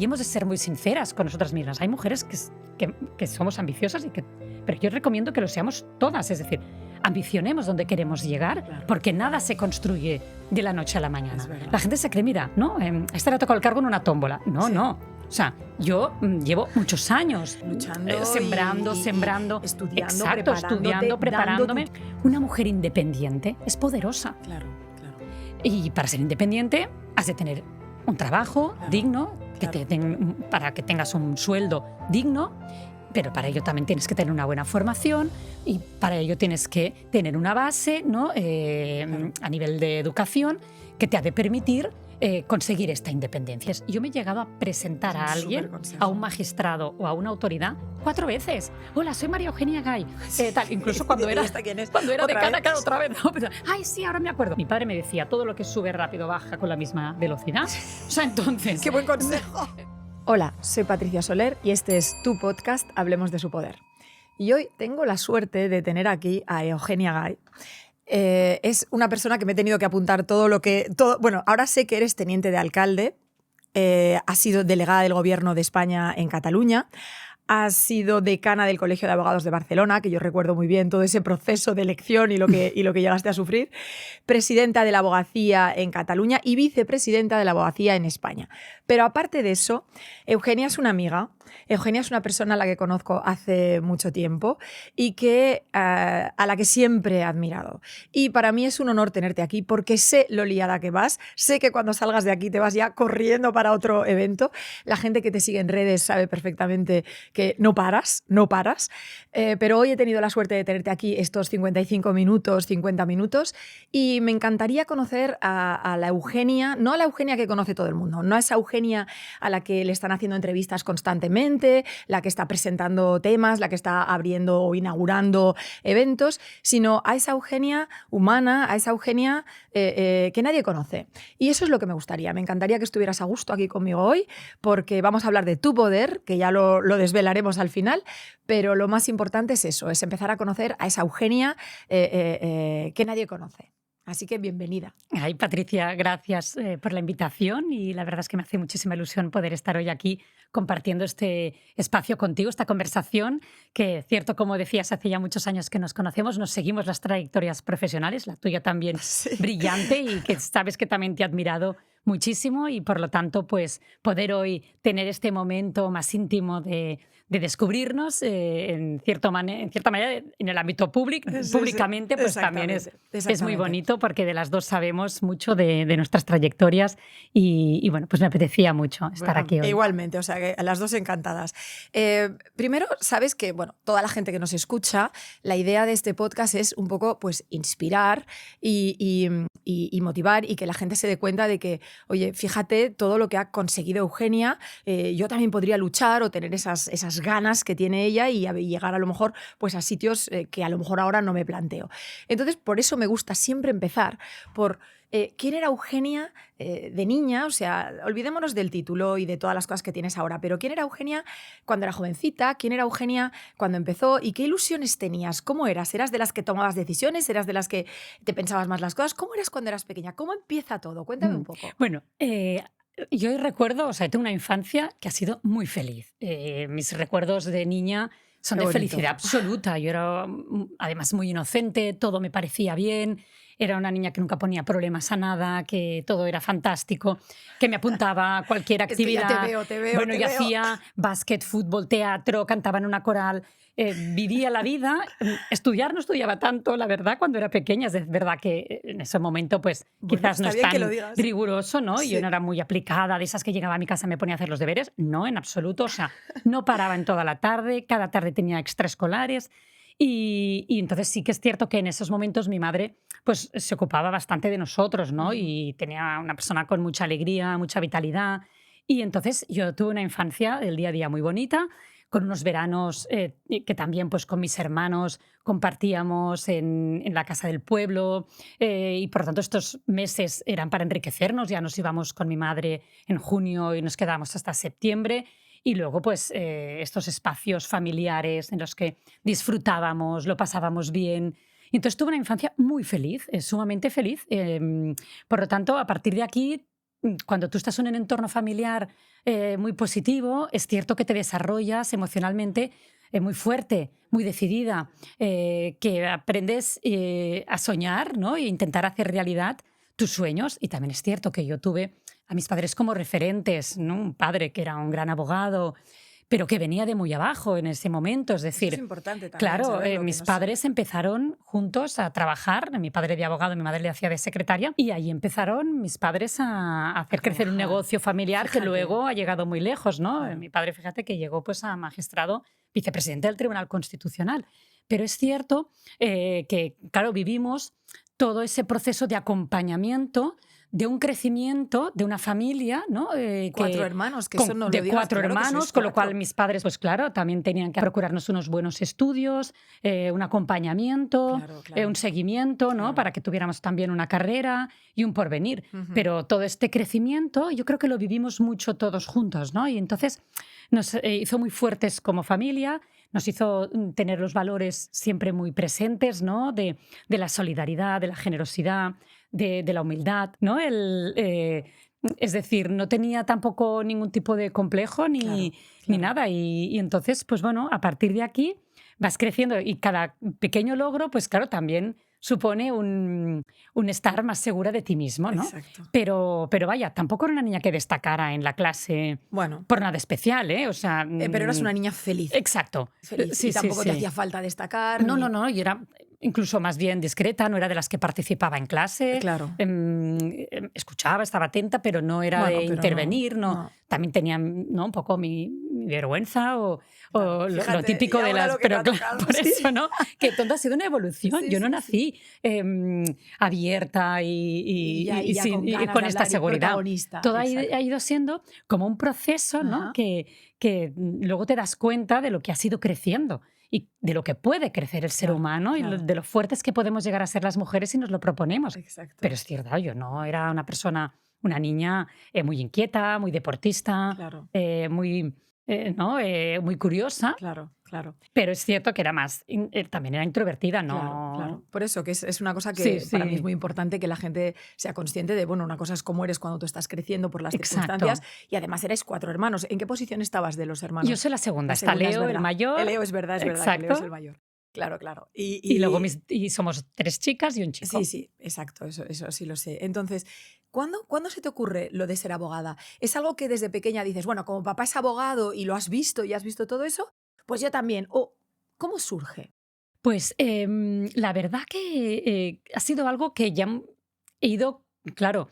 y hemos de ser muy sinceras con nosotras mismas. Hay mujeres que somos ambiciosas, pero yo recomiendo que lo seamos todas. Es decir, ambicionemos donde queremos llegar, Claro. porque nada se construye de la noche a la mañana. Es verdad. La gente se cree, mira, ¿no? A esta le ha tocado el cargo en una tómbola. No, Sí. no. O sea, yo llevo muchos años Luchando, sembrando, y sembrando. estudiando, Exacto, estudiando, preparándome. Una mujer independiente es poderosa. Claro, claro. Y para ser independiente has de tener un trabajo Claro, digno, claro. para que tengas un sueldo digno, pero para ello también tienes que tener una buena formación y para ello tienes que tener una base, ¿no? Claro. A nivel de educación que te ha de permitir conseguir esta independencia. Yo me he llegado a presentar a Es un alguien, superconsejo. a un magistrado o a una autoridad 4 veces. Hola, soy María Eugenia Gay. Tal, incluso cuando ¿Y era... esta quién es? Cuando era ¿Otra decana, vez? claro, otra vez. No, pero, ay, sí, ahora me acuerdo. Mi padre me decía, todo lo que sube rápido baja con la misma velocidad. O sea, entonces... ¡Qué buen consejo! Hola, soy Patricia Soler y este es tu podcast Hablemos de su poder. Y hoy tengo la suerte de tener aquí a Eugenia Gay. Es una persona que me he tenido que apuntar bueno, ahora sé que eres teniente de alcalde, has sido delegada del Gobierno de España en Cataluña, has sido decana del Colegio de Abogados de Barcelona, que yo recuerdo muy bien todo ese proceso de elección y lo que llegaste a sufrir, presidenta de la abogacía en Cataluña y vicepresidenta de la abogacía en España. Pero aparte de eso, Eugenia es una amiga, Eugenia es una persona a la que conozco hace mucho tiempo y a la que siempre he admirado. Y para mí es un honor tenerte aquí porque sé lo liada que vas, sé que cuando salgas de aquí te vas ya corriendo para otro evento. La gente que te sigue en redes sabe perfectamente que no paras, pero hoy he tenido la suerte de tenerte aquí estos 55 minutos, 50 minutos, y me encantaría conocer a la Eugenia, no a la Eugenia que conoce todo el mundo, no a esa Eugenia a la que le están haciendo entrevistas constantemente, la que está presentando temas, la que está abriendo o inaugurando eventos, sino a esa Eugenia humana, a esa Eugenia que nadie conoce. Y eso es lo que me gustaría. Me encantaría que estuvieras a gusto aquí conmigo hoy, porque vamos a hablar de tu poder, que ya lo desvelaremos al final, pero lo más importante es eso, es empezar a conocer a esa Eugenia que nadie conoce. Así que bienvenida. Ay, Patricia, gracias por la invitación y la verdad es que me hace muchísima ilusión poder estar hoy aquí compartiendo este espacio contigo, esta conversación, que cierto, como decías, hace ya muchos años que nos conocemos, nos seguimos las trayectorias profesionales, la tuya también Sí. brillante y que sabes que también te he admirado muchísimo y por lo tanto pues poder hoy tener este momento más íntimo de descubrirnos en cierta manera en el ámbito públicamente, pues también es muy bonito porque de las dos sabemos mucho de nuestras trayectorias y bueno, pues me apetecía mucho estar aquí hoy. Igualmente, o sea que las dos encantadas. Primero, sabes que, bueno, toda la gente que nos escucha, la idea de este podcast es un poco pues inspirar y motivar y que la gente se dé cuenta de que, oye, fíjate todo lo que ha conseguido Eugenia, yo también podría luchar o tener esas ganas que tiene ella y llegar a lo mejor pues a sitios que a lo mejor ahora no me planteo. Entonces, por eso me gusta siempre empezar por quién era Eugenia de niña, o sea, olvidémonos del título y de todas las cosas que tienes ahora, pero quién era Eugenia cuando era jovencita, quién era Eugenia cuando empezó y qué ilusiones tenías, cómo eras, eras de las que tomabas decisiones, eras de las que te pensabas más las cosas, cómo eras cuando eras pequeña, cómo empieza todo, cuéntame un poco. Bueno, yo recuerdo, o sea, tengo una infancia que ha sido muy feliz. Mis recuerdos de niña son Qué de bonito. felicidad absoluta. Yo era además muy inocente, todo me parecía bien. Era una niña que nunca ponía problemas a nada, que todo era fantástico, que me apuntaba a cualquier Es que actividad. ya te veo. Bueno, yo hacía básquet, fútbol, teatro, cantaba en una coral. Vivía la vida. Estudiar no estudiaba tanto, la verdad, cuando era pequeña. Es verdad que en ese momento, pues, Bueno, quizás no está es bien que tan lo digas. riguroso, ¿no? Sí. Yo no era muy aplicada, de esas que llegaba a mi casa y me ponía a hacer los deberes. No, en absoluto. O sea, no paraba en toda la tarde. Cada tarde tenía extraescolares. Y entonces sí que es cierto que en esos momentos mi madre pues, se ocupaba bastante de nosotros, ¿no? Y tenía una persona con mucha alegría, mucha vitalidad. Y entonces yo tuve una infancia del día a día muy bonita, con unos veranos que también pues, con mis hermanos compartíamos en la casa del pueblo y por lo tanto estos meses eran para enriquecernos. Ya nos íbamos con mi madre en junio y nos quedábamos hasta septiembre. Y luego, pues, estos espacios familiares en los que disfrutábamos, lo pasábamos bien. Y entonces tuve una infancia muy feliz, sumamente feliz. Por lo tanto, a partir de aquí, cuando tú estás en un entorno familiar muy positivo, es cierto que te desarrollas emocionalmente muy fuerte, muy decidida, que aprendes a soñar, ¿no? E intentar hacer realidad tus sueños. Y también es cierto que yo tuve a mis padres como referentes, ¿no? Un padre que era un gran abogado, pero que venía de muy abajo en ese momento. Es decir, Eso es importante también. claro, Saberlo, mis que no padres empezaron juntos a trabajar. Mi padre de abogado, mi madre le hacía de secretaria. Y ahí empezaron mis padres a hacer crecer un trabajar. negocio familiar que Fíjate. luego ha llegado muy lejos, ¿no? Claro. Mi padre, fíjate que llegó pues a magistrado, vicepresidente del Tribunal Constitucional. Pero es cierto que, claro, vivimos todo ese proceso de acompañamiento, de un crecimiento de una familia, ¿no? 4 hermanos, que eso no lo de digas, 4 claro que sois hermanos, con lo 4. cual mis padres, pues claro, también tenían que procurarnos unos buenos estudios, un acompañamiento, Claro. un seguimiento, ¿no? Claro. Para que tuviéramos también una carrera y un porvenir. Ujú. Pero todo este crecimiento yo creo que lo vivimos mucho todos juntos, ¿no? Y entonces nos hizo muy fuertes como familia, nos hizo tener los valores siempre muy presentes, ¿no? De la solidaridad, de la generosidad, de la humildad, ¿no? Es decir, no tenía tampoco ningún tipo de complejo ni nada. Y entonces, pues bueno, a partir de aquí vas creciendo y cada pequeño logro, pues claro, también supone un estar más segura de ti mismo, ¿no? Exacto. Pero vaya, tampoco era una niña que destacara en la clase Bueno, por nada especial, ¿eh? O sea, pero eras una niña feliz. exacto. Feliz. Sí, Y tampoco te sí. hacía falta destacar. No, ni- no, no, yo era incluso más bien discreta, no era de las que participaba en clase, Claro. escuchaba, estaba atenta, pero no era Bueno, de pero intervenir, no. También tenía, ¿no? Un poco mi vergüenza o Claro, lo fíjate, típico y de ahora las... lo que te Pero ha claro, tocado, por sí. eso, ¿no? Que todo ha sido una evolución. Sí, Yo no sí, nací abierta Y ya con y ganas con de esta hablar y seguridad. protagonista. Todo Exacto. ha ido siendo como un proceso, ¿no? Ajá. Que luego te das cuenta de lo que has ido creciendo y de lo que puede crecer el ser Claro, humano y claro. de lo fuertes que podemos llegar a ser las mujeres si nos lo proponemos. Exacto. Pero es cierto, yo no era una niña muy inquieta, muy deportista, Claro. muy, ¿no? Muy curiosa, Claro. pero es cierto que era más, también era introvertida, ¿no? Claro. Por eso, que es una cosa que Sí, para mí sí. es muy importante que la gente sea consciente de, bueno, una cosa es cómo eres cuando tú estás creciendo por las Exacto. circunstancias y además erais 4 hermanos. ¿En qué posición estabas de los hermanos? Yo soy la segunda, La está segunda, es Leo, el verdad. mayor. Leo es verdad que Leo es Exacto. el mayor. Claro. Y luego somos 3 chicas y un chico. Sí, exacto, eso sí lo sé. Entonces, ¿cuándo se te ocurre lo de ser abogada? ¿Es algo que desde pequeña dices, bueno, como papá es abogado y lo has visto y has visto todo eso, pues yo también? ¿O cómo surge? Pues la verdad que ha sido algo que ya he ido, claro,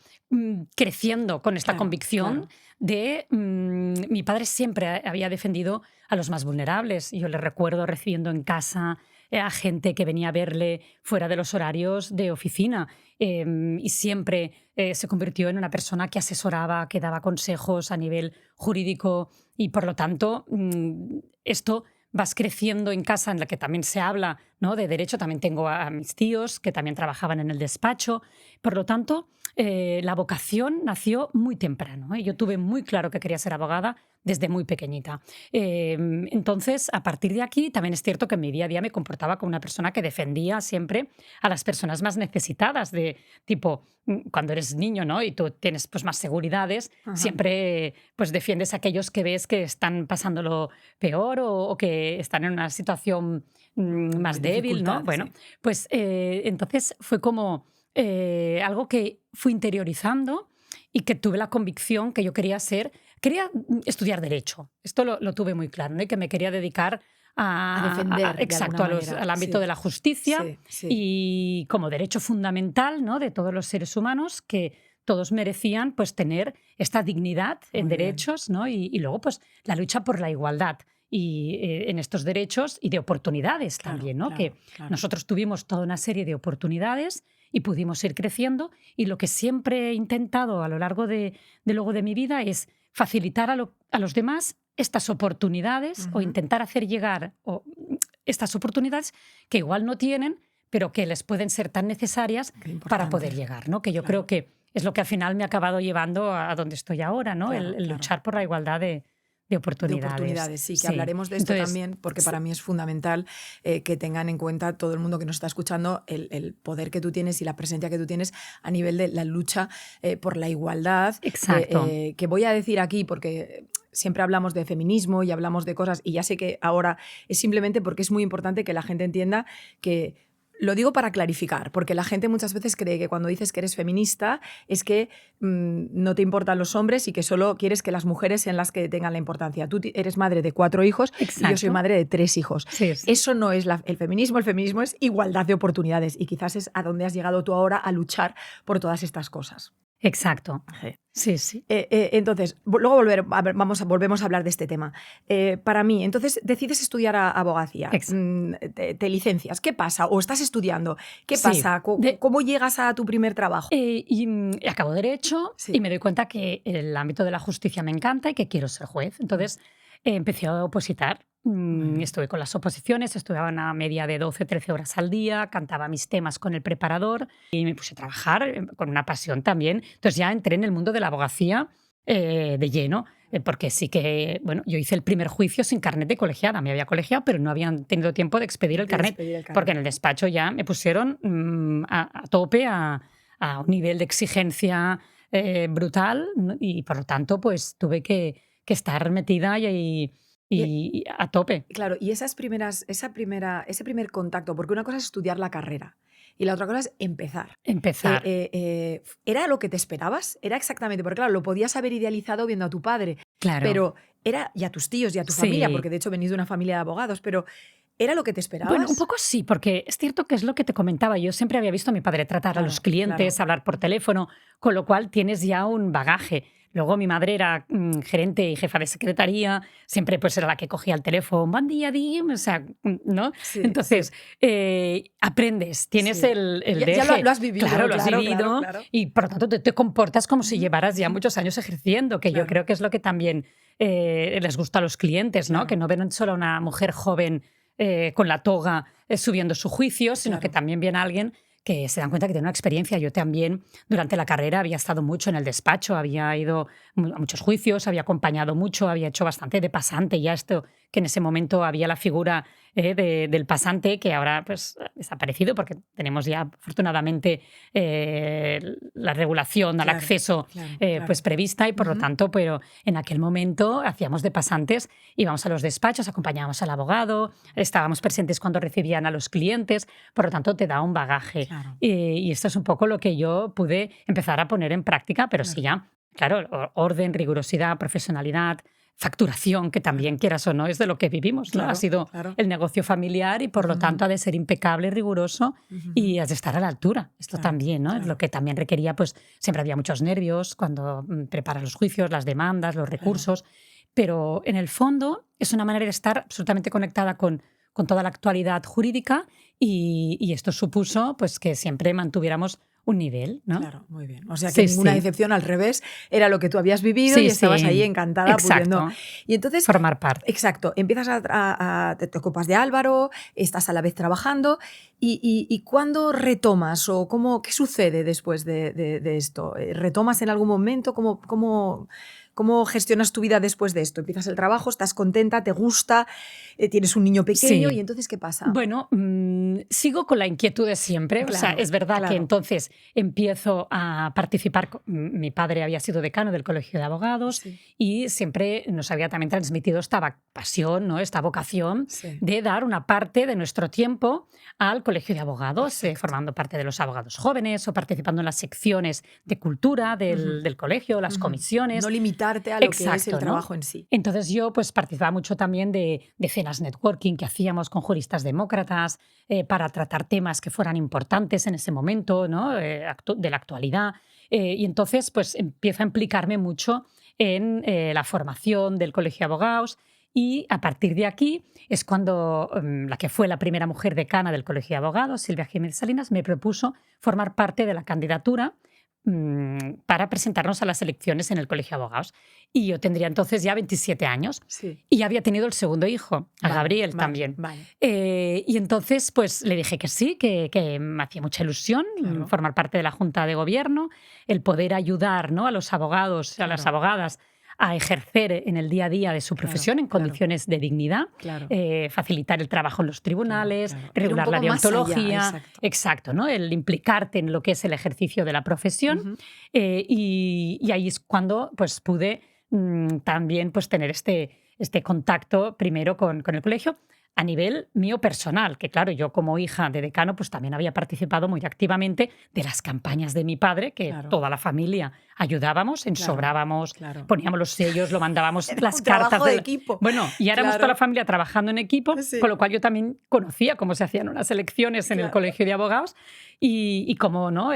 creciendo con esta Claro, convicción claro. de... mi padre siempre había defendido a los más vulnerables. Yo le recuerdo recibiendo en casa a gente que venía a verle fuera de los horarios de oficina y siempre se convirtió en una persona que asesoraba, que daba consejos a nivel jurídico y por lo tanto esto vas creciendo en casa en la que también se habla, ¿no? De derecho. También tengo a mis tíos que también trabajaban en el despacho. Por lo tanto, la vocación nació muy temprano, ¿eh? Yo tuve muy claro que quería ser abogada desde muy pequeñita. Entonces, a partir de aquí, también es cierto que en mi día a día me comportaba como una persona que defendía siempre a las personas más necesitadas, de tipo, cuando eres niño, ¿no? Y tú tienes pues, más seguridades, Ajá. siempre pues, defiendes a aquellos que ves que están pasándolo peor o que están en una situación más De débil, ¿no? dificultad, Bueno, sí. pues entonces fue como algo que fui interiorizando y que tuve la convicción que yo quería estudiar Derecho. Esto lo tuve muy claro, ¿no? Y que me quería dedicar A defender, de exacto, alguna manera, al ámbito sí. de la justicia Sí. y como derecho fundamental, ¿no? De todos los seres humanos que todos merecían pues, tener esta dignidad en Muy bien. derechos, ¿no? Y luego pues, la lucha por la igualdad y en estos derechos y de oportunidades Claro, también, ¿no? claro, Que claro. nosotros tuvimos toda una serie de oportunidades y pudimos ir creciendo y lo que siempre he intentado a lo largo de luego de mi vida es facilitar a los demás estas oportunidades o Ujú. intentar hacer llegar estas oportunidades que igual no tienen, pero que les pueden ser tan necesarias Qué importante. para poder llegar, ¿no? Que yo Claro. creo que es lo que al final me ha acabado llevando a donde estoy ahora, ¿no? Claro, El claro. luchar por la igualdad de de De oportunidades. oportunidades, sí, que Sí. hablaremos de esto Entonces, también, porque sí, para mí es fundamental que tengan en cuenta todo el mundo que nos está escuchando el poder que tú tienes y la presencia que tú tienes a nivel de la lucha por la igualdad, exacto. que voy a decir aquí porque siempre hablamos de feminismo y hablamos de cosas, y ya sé que ahora es simplemente porque es muy importante que la gente entienda que... Lo digo para clarificar, porque la gente muchas veces cree que cuando dices que eres feminista es que no te importan los hombres y que solo quieres que las mujeres sean las que tengan la importancia. Tú eres madre de 4 hijos y yo soy Exacto. madre de 3 hijos. Sí, sí. Eso no es el feminismo es igualdad de oportunidades y quizás es a donde has llegado tú ahora a luchar por todas estas cosas. Exacto. Sí. Sí, sí. Entonces, luego volvemos a hablar de este tema. Para mí, entonces, decides estudiar abogacía, te licencias, ¿qué pasa? ¿O estás estudiando? ¿Qué Sí. pasa? ¿Cómo llegas a tu primer trabajo? Acabo Derecho Sí. y me doy cuenta que el ámbito de la justicia me encanta y que quiero ser juez. Entonces empecé a opositar. Estuve con las oposiciones, estudiaba una media de 12, 13 horas al día, cantaba mis temas con el preparador y me puse a trabajar con una pasión también. Entonces ya entré en el mundo de la abogacía de lleno, porque sí que, bueno, yo hice el primer juicio sin carnet de colegiada. Me había colegiado, pero no habían tenido tiempo de expedir el carnet, porque en el despacho ya me pusieron a tope a un nivel de exigencia brutal y por lo tanto pues tuve que estar metida y a tope. Claro, y ese primer contacto, porque una cosa es estudiar la carrera y la otra cosa es empezar. Empezar. ¿Era lo que te esperabas? Era exactamente, porque claro, lo podías haber idealizado viendo a tu padre, Claro. pero era, y a tus tíos y a tu familia, porque de hecho venís de una familia de abogados, pero ¿era lo que te esperabas? Bueno, un poco sí, porque es cierto que es lo que te comentaba. Yo siempre había visto a mi padre tratar a los clientes, hablar por teléfono, con lo cual tienes ya un bagaje. Luego mi madre era gerente y jefa de secretaría, siempre pues era la que cogía el teléfono, buen día, dime, o sea, ¿no? Sí, entonces, aprendes, tienes el deje. Ya lo has vivido. Claro, lo has vivido claro. Y por lo tanto te comportas como si llevaras ya muchos años ejerciendo, que yo creo que es lo que también les gusta a los clientes, ¿no? Que no ven solo a una mujer joven con la toga subiendo su juicio, sino que también viene alguien que se dan cuenta que tiene una experiencia. Yo también durante la carrera había estado mucho en el despacho, había ido a muchos juicios, había acompañado mucho, había hecho bastante de pasante, ya esto que en ese momento había la figura del pasante, que ahora pues ha desaparecido porque tenemos ya afortunadamente la regulación al acceso pues prevista y por lo tanto, pero en aquel momento hacíamos de pasantes, íbamos a los despachos, acompañábamos al abogado, estábamos presentes cuando recibían a los clientes, por lo tanto te da un bagaje. Y esto es un poco lo que yo pude empezar a poner en práctica, pero sí ya, claro, orden, rigurosidad, profesionalidad, facturación, que también, quieras o no, es de lo que vivimos, ¿no? Ha sido el negocio familiar y por lo tanto ha de ser impecable, riguroso y has de estar a la altura. Esto también, ¿no? Es lo que también requería, pues siempre había muchos nervios cuando preparas los juicios, las demandas, los recursos, pero en el fondo es una manera de estar absolutamente conectada con toda la actualidad jurídica y esto supuso pues que siempre mantuviéramos un nivel, ¿no? Claro, muy bien. O sea que ninguna decepción, al revés, era lo que tú habías vivido y estabas ahí encantada pudiendo. Y entonces, formar parte. Exacto. Empiezas te ocupas de Álvaro, estás a la vez trabajando y ¿cuándo retomas o qué sucede después de esto? ¿Retomas en algún momento? ¿Cómo gestionas tu vida después de esto? Empiezas el trabajo, estás contenta, te gusta, tienes un niño pequeño y entonces ¿qué pasa? Bueno, sigo con la inquietud de siempre. O sea, es verdad que entonces empiezo a participar. Mi padre había sido decano del Colegio de Abogados y siempre nos había también transmitido esta pasión, ¿no? Esta vocación de dar una parte de nuestro tiempo al Colegio de Abogados, formando parte de los abogados jóvenes o participando en las secciones de cultura del colegio, las comisiones. No limitarte a lo que es el trabajo en sí. Entonces yo pues participaba mucho también de cenas networking que hacíamos con juristas demócratas para tratar temas que fueran importantes en ese momento, ¿no? De la actualidad. Y entonces pues empiezo a implicarme mucho en la formación del Colegio de Abogados y a partir de aquí es cuando la que fue la primera mujer decana del Colegio de Abogados, Silvia Jiménez Salinas, me propuso formar parte de la candidatura para presentarnos a las elecciones en el Colegio de Abogados. Y yo tendría entonces ya 27 años y ya había tenido el segundo hijo, a Gabriel también. Y entonces pues le dije que sí, que me hacía mucha ilusión formar parte de la Junta de Gobierno, el poder ayudar, ¿no? a los abogados, a las abogadas a ejercer en el día a día de su profesión en condiciones de dignidad, facilitar el trabajo en los tribunales, regular la deontología, exacto, ¿no? El implicarte en lo que es el ejercicio de la profesión. Y ahí es cuando pues, pude también pues, tener este contacto primero con el colegio a nivel mío personal, que claro, yo como hija de decano pues también había participado muy activamente de las campañas de mi padre, que toda la familia ayudábamos, ensobrábamos, poníamos los sellos, lo mandábamos las cartas de equipo. Bueno, y éramos toda la familia trabajando en equipo, con lo cual yo también conocía cómo se hacían unas elecciones en el colegio de abogados y cómo ¿no?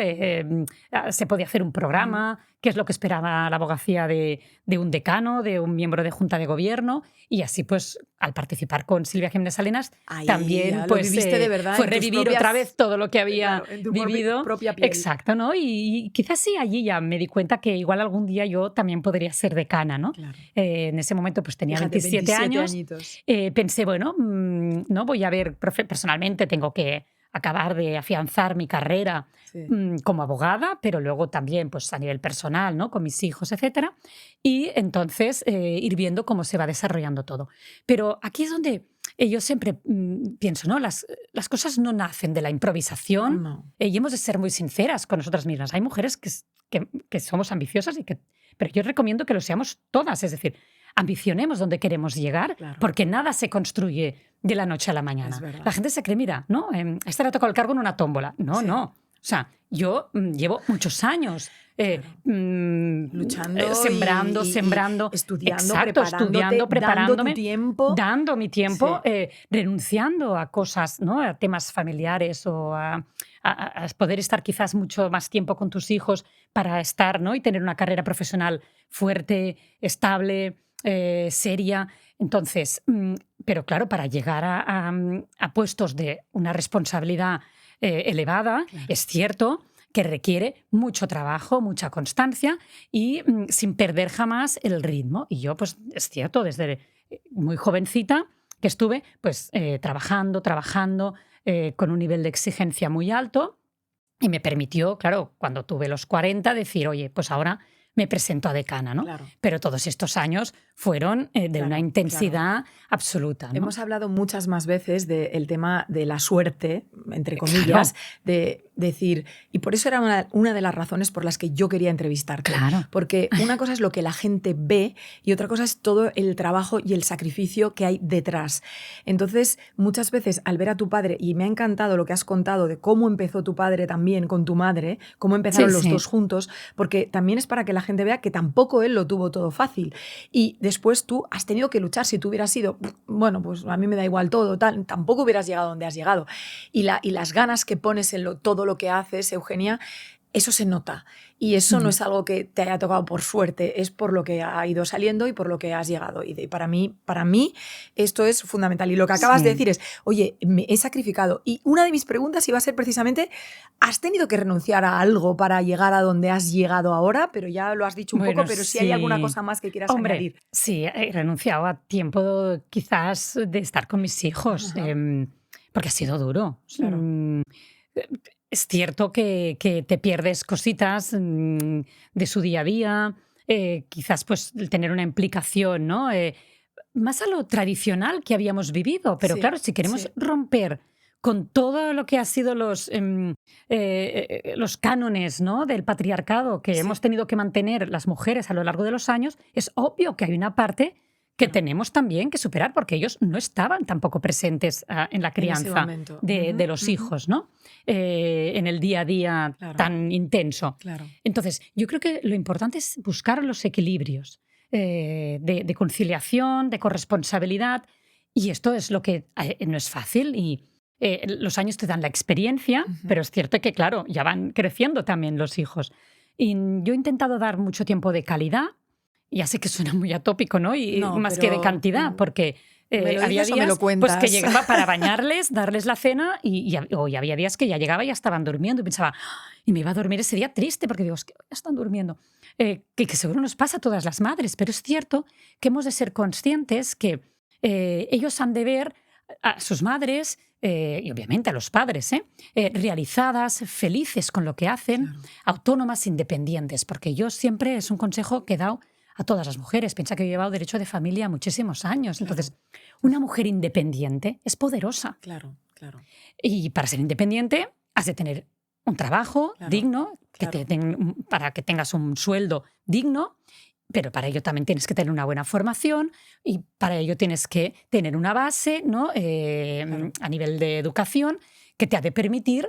Se podía hacer un programa, qué es lo que esperaba la abogacía de un decano, de un miembro de junta de gobierno, y así pues al participar con Silvia Jiménez Salinas también pues, de verdad, fue revivir otra vez todo lo que había en tu vivido. Propia piel. Exacto, ¿no? Y quizás sí, allí ya me di cuenta que igual algún día yo también podría ser decana, ¿no? En ese momento pues tenía 27 años. Pensé, bueno, no voy a ver personalmente, tengo que acabar de afianzar mi carrera como abogada, pero luego también pues, a nivel personal, ¿no? Con mis hijos, etc. Y entonces ir viendo cómo se va desarrollando todo. Pero aquí es donde yo siempre pienso, ¿no? Las cosas no nacen de la improvisación y hemos de ser muy sinceras con nosotras mismas. Hay mujeres que somos ambiciosas, pero yo recomiendo que lo seamos todas, es decir, ambicionemos donde queremos llegar, porque nada se construye de la noche a la mañana. La gente se cree, mira, ¿no? A esta le ha tocado el cargo en una tómbola. No. O sea, yo llevo muchos años luchando, sembrando, estudiando, preparándome, dando mi tiempo, renunciando a cosas, ¿no? A temas familiares o a poder estar quizás mucho más tiempo con tus hijos para estar, ¿no? Y tener una carrera profesional fuerte, estable, seria. Entonces, pero claro, para llegar a puestos de una responsabilidad elevada, es cierto que requiere mucho trabajo, mucha constancia y sin perder jamás el ritmo. Y yo, pues es cierto, desde muy jovencita que estuve pues, trabajando, con un nivel de exigencia muy alto y me permitió, claro, cuando tuve los 40, decir, oye, pues ahora me presento a decana, ¿no? Pero todos estos años fueron de una intensidad absoluta, ¿no? Hemos hablado muchas más veces del tema de la suerte, entre comillas, de decir, y por eso era una de las razones por las que yo quería entrevistarte. Porque una cosa es lo que la gente ve y otra cosa es todo el trabajo y el sacrificio que hay detrás. Entonces, muchas veces al ver a tu padre, y me ha encantado lo que has contado de cómo empezó tu padre también con tu madre, cómo empezaron los dos juntos, porque también es para que la gente vea que tampoco él lo tuvo todo fácil. Y después tú has tenido que luchar. Si tú hubieras sido, bueno, pues a mí me da igual todo, tal, tampoco hubieras llegado donde has llegado. Y las ganas que pones en todo lo que haces, Eugenia, eso se nota. Y eso no es algo que te haya tocado por suerte, es por lo que ha ido saliendo y por lo que has llegado. Y para mí esto es fundamental. Y lo que acabas de decir es, oye, me he sacrificado. Y una de mis preguntas iba a ser precisamente, ¿has tenido que renunciar a algo para llegar a donde has llegado ahora? Pero ya lo has dicho un poco, pero si hay alguna cosa más que quieras añadir. Sí, he renunciado a tiempo quizás de estar con mis hijos, porque ha sido duro. Es cierto que te pierdes cositas de su día a día, quizás pues tener una implicación, ¿no? Más a lo tradicional que habíamos vivido, pero claro, si queremos romper con todo lo que ha sido los cánones, ¿no? Del patriarcado que hemos tenido que mantener las mujeres a lo largo de los años, es obvio que hay una parte que tenemos también que superar, porque ellos no estaban tampoco presentes en la crianza de los hijos, ¿no? En el día a día tan intenso. Entonces, yo creo que lo importante es buscar los equilibrios de conciliación, de corresponsabilidad, y esto es lo que no es fácil y los años te dan la experiencia, pero es cierto que, claro, ya van creciendo también los hijos. Y yo he intentado dar mucho tiempo de calidad. Ya sé que suena muy atópico, ¿no? Y más que de cantidad, porque había días pues, que llegaba para bañarles, darles la cena y había días que ya llegaba y ya estaban durmiendo y pensaba, y me iba a dormir ese día triste porque digo, es que ya están durmiendo. Que seguro nos pasa a todas las madres, pero es cierto que hemos de ser conscientes que ellos han de ver a sus madres y obviamente a los padres, realizadas, felices con lo que hacen, autónomas, independientes, porque yo siempre es un consejo que he dado a todas las mujeres. Piensa que yo he llevado derecho de familia muchísimos años. Entonces, una mujer independiente es poderosa. Claro, claro. Y para ser independiente has de tener un trabajo digno, para que tengas un sueldo digno, pero para ello también tienes que tener una buena formación y para ello tienes que tener una base, ¿no? A nivel de educación que te ha de permitir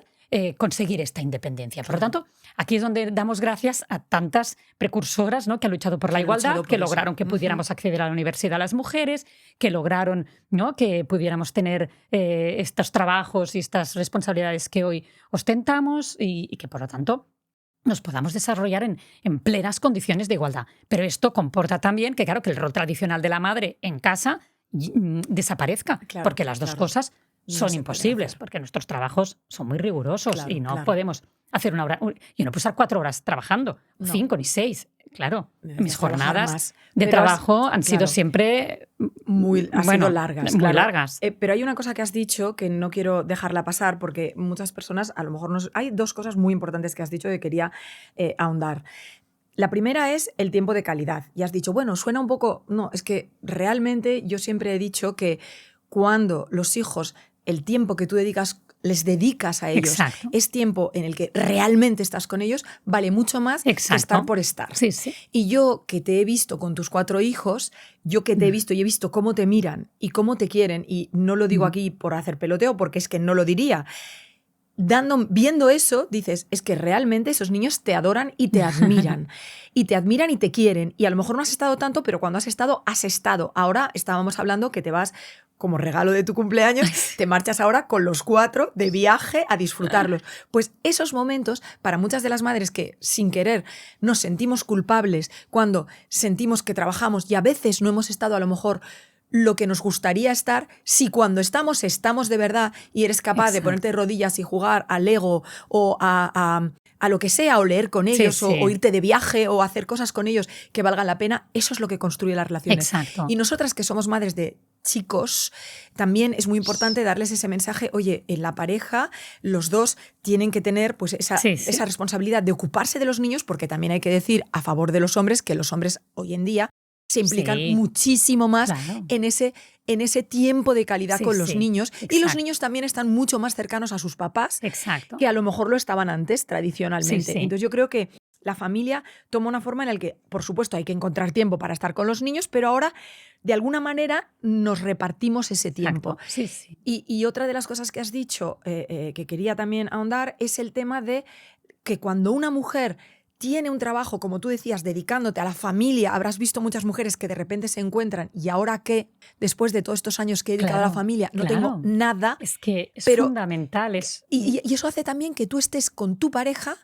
conseguir esta independencia. Por lo tanto, aquí es donde damos gracias a tantas precursoras, ¿no? Que han luchado por la igualdad, que lograron que pudiéramos acceder a la universidad a las mujeres, que lograron, ¿no? Que pudiéramos tener estos trabajos y estas responsabilidades que hoy ostentamos y que, por lo tanto, nos podamos desarrollar en plenas condiciones de igualdad. Pero esto comporta también que, claro, que el rol tradicional de la madre en casa desaparezca, porque las dos cosas son imposibles, porque nuestros trabajos son muy rigurosos y no podemos hacer una hora. Yo no puedo estar 4 horas trabajando, 5 ni 6. Claro, mis jornadas de trabajo han sido siempre sido largas. Muy largas. Pero hay una cosa que has dicho que no quiero dejarla pasar porque muchas personas a lo mejor hay 2 cosas muy importantes que has dicho que quería ahondar. La primera es el tiempo de calidad. Y has dicho, bueno, suena un poco... No, es que realmente yo siempre he dicho que cuando los hijos, el tiempo que tú les dedicas a ellos, es tiempo en el que realmente estás con ellos, vale mucho más que estar por estar. Sí, sí. Y yo que te he visto con tus 4 hijos, yo que te he visto y he visto cómo te miran y cómo te quieren, y no lo digo aquí por hacer peloteo, porque es que no lo diría. Viendo eso, dices, es que realmente esos niños te adoran y te admiran. Y te admiran y te quieren. Y a lo mejor no has estado tanto, pero cuando has estado, has estado. Ahora estábamos hablando que te vas, como regalo de tu cumpleaños, te marchas ahora con los 4 de viaje a disfrutarlos. Pues esos momentos, para muchas de las madres que sin querer nos sentimos culpables cuando sentimos que trabajamos y a veces no hemos estado a lo mejor lo que nos gustaría estar, si cuando estamos de verdad y eres capaz de ponerte de rodillas y jugar al Lego o a lo que sea, o leer con ellos, o irte de viaje o hacer cosas con ellos que valgan la pena, eso es lo que construye las relaciones. Exacto. Y nosotras que somos madres de chicos, también es muy importante darles ese mensaje, oye, en la pareja los dos tienen que tener pues esa responsabilidad de ocuparse de los niños, porque también hay que decir a favor de los hombres que los hombres hoy en día se implican muchísimo más en ese tiempo de calidad con los niños. Y los niños también están mucho más cercanos a sus papás que a lo mejor lo estaban antes tradicionalmente. Entonces yo creo que la familia toma una forma en la que, por supuesto, hay que encontrar tiempo para estar con los niños, pero ahora, de alguna manera, nos repartimos ese tiempo. Y otra de las cosas que has dicho, que quería también ahondar, es el tema de que cuando una mujer tiene un trabajo, como tú decías, dedicándote a la familia, habrás visto muchas mujeres que de repente se encuentran y ahora que, después de todos estos años que he dedicado a la familia, no tengo nada. Es que es fundamental. Y eso hace también que tú estés con tu pareja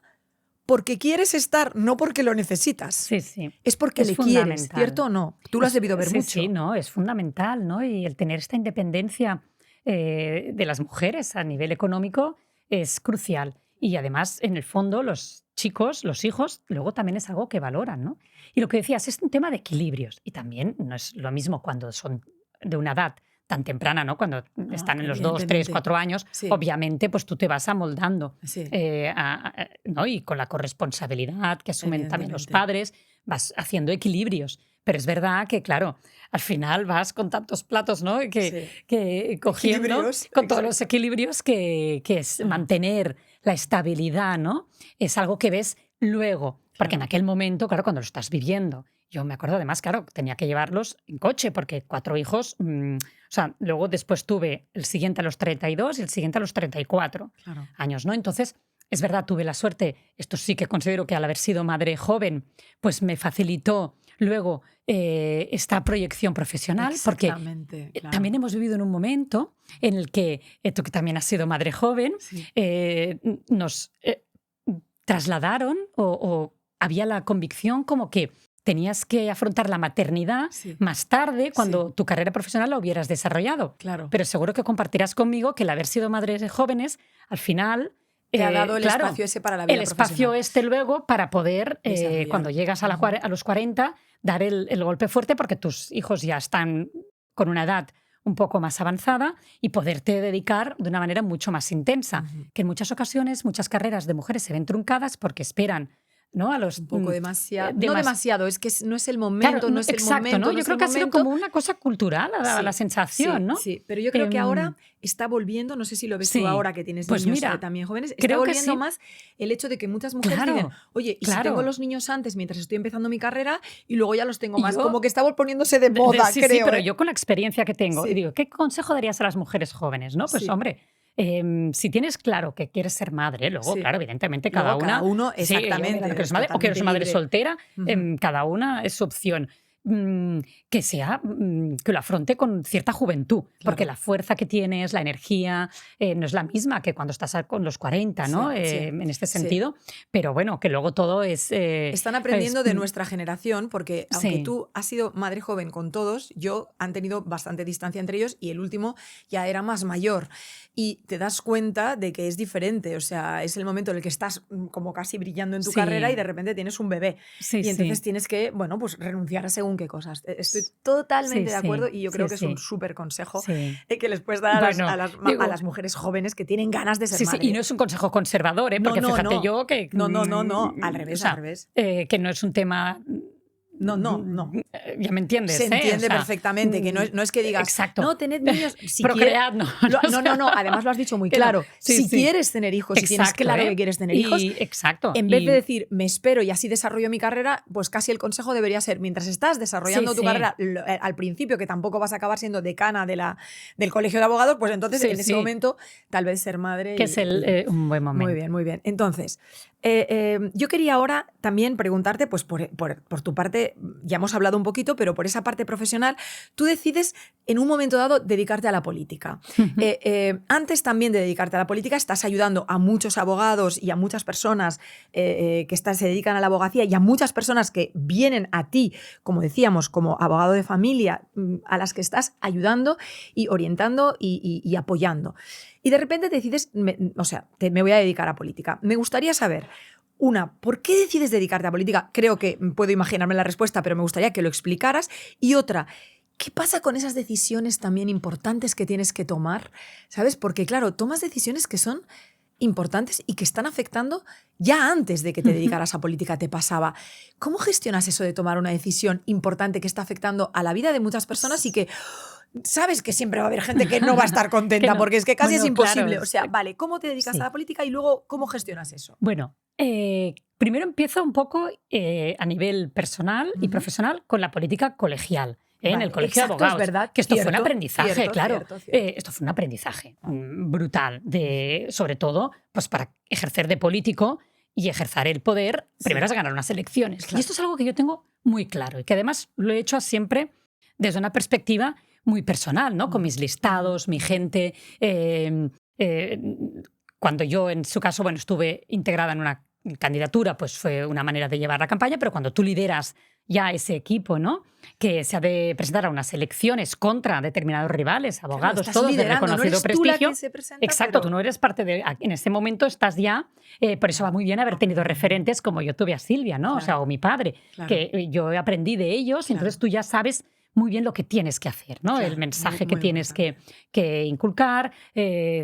porque quieres estar, no porque lo necesitas. Es porque le quieres, ¿cierto o no? Tú lo has debido ver mucho. Sí, no, es fundamental, ¿no? Y el tener esta independencia de las mujeres a nivel económico es crucial. Y además, en el fondo, los chicos, los hijos, luego también es algo que valoran, ¿no? Y lo que decías, es un tema de equilibrios. Y también no es lo mismo cuando son de una edad tan temprana, ¿no? Cuando están en los 2, 3, 4 años, obviamente pues tú te vas amoldando. ¿No? Y con la corresponsabilidad que asumen también los padres, vas haciendo equilibrios. Pero es verdad que, claro, al final vas con tantos platos, ¿no? que cogiendo con todos los equilibrios que es mantener la estabilidad, ¿no? Es algo que ves luego, porque en aquel momento, claro, cuando lo estás viviendo, yo me acuerdo además, claro, tenía que llevarlos en coche porque 4 hijos, o sea, luego después tuve el siguiente a los 32 y el siguiente a los 34 años, ¿no? Entonces, es verdad, tuve la suerte, esto sí que considero que al haber sido madre joven, pues me facilitó luego esta proyección profesional, porque también hemos vivido en un momento en el que, tú que también has sido madre joven, nos trasladaron o había la convicción como que tenías que afrontar la maternidad más tarde, cuando tu carrera profesional la hubieras desarrollado. Pero seguro que compartirás conmigo que el haber sido madres jóvenes, al final te ha dado el espacio ese para la vida profesional. El espacio luego para poder, cuando llegas a los 40, dar el golpe fuerte porque tus hijos ya están con una edad un poco más avanzada y poderte dedicar de una manera mucho más intensa. Que en muchas ocasiones, muchas carreras de mujeres se ven truncadas porque esperan ¿no? A los un poco demasiado. No demasiado, es que no es el momento, claro, no es el exacto, momento. ¿no? No Yo es creo el que ha sido momento. como una cosa cultural, Sí, la sensación, sí, ¿no? sí, pero yo creo que ahora está volviendo, no sé si lo ves tú Sí, ahora que tienes pues niños mira, también jóvenes, está creo que volviendo sí. más el hecho de que muchas mujeres dicen, Claro, oye, y si tengo claro. los niños antes mientras estoy empezando mi carrera y luego ya los tengo Y más, yo- como que está poniéndose de moda, sí, creo. pero ¿eh? yo con la experiencia que tengo, Sí. digo, ¿qué consejo darías a las mujeres jóvenes? ¿No? Pues Sí. hombre, si tienes claro que quieres ser madre, luego, Sí. claro, evidentemente Luego cada cada uno, sí, exactamente, que eres es madre o que eres totalmente madre libre. soltera, Ujú. cada una es su opción. Que sea, que lo afronte con cierta juventud, porque Claro. la fuerza que tienes, la energía, no es la misma que cuando estás con los 40, ¿no? Sí, sí, En este sí. sentido, pero bueno, que luego todo es... Están aprendiendo de nuestra generación porque aunque sí. tú has sido madre joven con todos, han tenido bastante distancia entre ellos y el último ya era más mayor. Y te das cuenta de que es diferente, o sea, es el momento en el que estás como casi brillando en tu Sí. carrera y de repente tienes un bebé. Sí, Y entonces sí. tienes que, bueno, pues renunciar a según qué cosas. Estoy totalmente Sí, de acuerdo sí, y yo sí, creo que es un sí. súper consejo Sí. que les puedes dar Bueno, a digo, las mujeres jóvenes que tienen ganas de ser sí, sí, madre. y no es un consejo conservador, No, porque no, fíjate no. yo que... No, al o revés, sea, al revés. que no es un tema... No. Ya me entiendes, Se ¿eh? entiende O sea, perfectamente, que no es que digas, exacto. no, tened niños, si Procread, quieres... no. No, además lo has dicho muy Que no. claro. Sí, si sí. quieres tener hijos, si tienes Exacto, claro ¿eh? que quieres tener hijos, Exacto. en vez de decir, me espero y así desarrollo mi carrera, pues casi el consejo debería ser, mientras estás desarrollando Sí, tu sí. carrera, al principio, que tampoco vas a acar siendo decana del colegio de abogados, pues entonces Sí, en ese sí. momento tal vez ser madre. Que es un buen momento. Muy bien, muy bien. Entonces, yo quería ahora también preguntarte, pues por tu parte, ya hemos hablado un poquito, pero por esa parte profesional, tú decides en un momento dado dedicarte a la política. Antes también de dedicarte a la política, estás ayudando a muchos abogados y a muchas personas que se dedican a la abogacía y a muchas personas que vienen a ti, como decíamos, como abogado de familia, a las que estás ayudando y orientando y apoyando. Y de repente decides, me voy a dedicar a política. Me gustaría saber, ¿por qué decides dedicarte a política? Creo que puedo imaginarme la respuesta, pero me gustaría que lo explicaras. Y otra, ¿qué pasa con esas decisiones también importantes que tienes que tomar? ¿Sabes? Porque, claro, tomas decisiones que son importantes y que están afectando ya antes de que te dedicaras a política te pasaba. ¿Cómo gestionas eso de tomar una decisión importante que está afectando a la vida de muchas personas y que sabes que siempre va a haber gente que no va a estar contenta porque es que casi es imposible? Claro, o sea, vale, ¿cómo te dedicas a la política y luego cómo gestionas eso? Bueno, primero empiezo un poco a nivel personal y profesional con la política colegial. En el colegio de abogados, es verdad, que esto fue un aprendizaje, claro. Cierto. Esto fue un aprendizaje brutal, sobre todo pues para ejercer de político y ejercer el poder, primero es ganar unas elecciones. Claro. Y esto es algo que yo tengo muy claro y que además lo he hecho siempre desde una perspectiva muy personal, ¿no? Con mis listados, mi gente. Cuando yo, en su caso, estuve integrada en una candidatura, pues fue una manera de llevar la campaña, pero cuando tú lideras ya ese equipo, ¿no? Que se ha de presentar a unas elecciones contra determinados rivales, abogados, claro, todos de reconocido no prestigio. Exacto, tú no eres parte de... En este momento estás ya... por eso va muy bien haber tenido referentes como yo tuve a Silvia, ¿no? Claro, o mi padre, que yo aprendí de ellos, entonces tú ya sabes muy bien lo que tienes que hacer, ¿no? Claro, el mensaje muy que tienes que inculcar,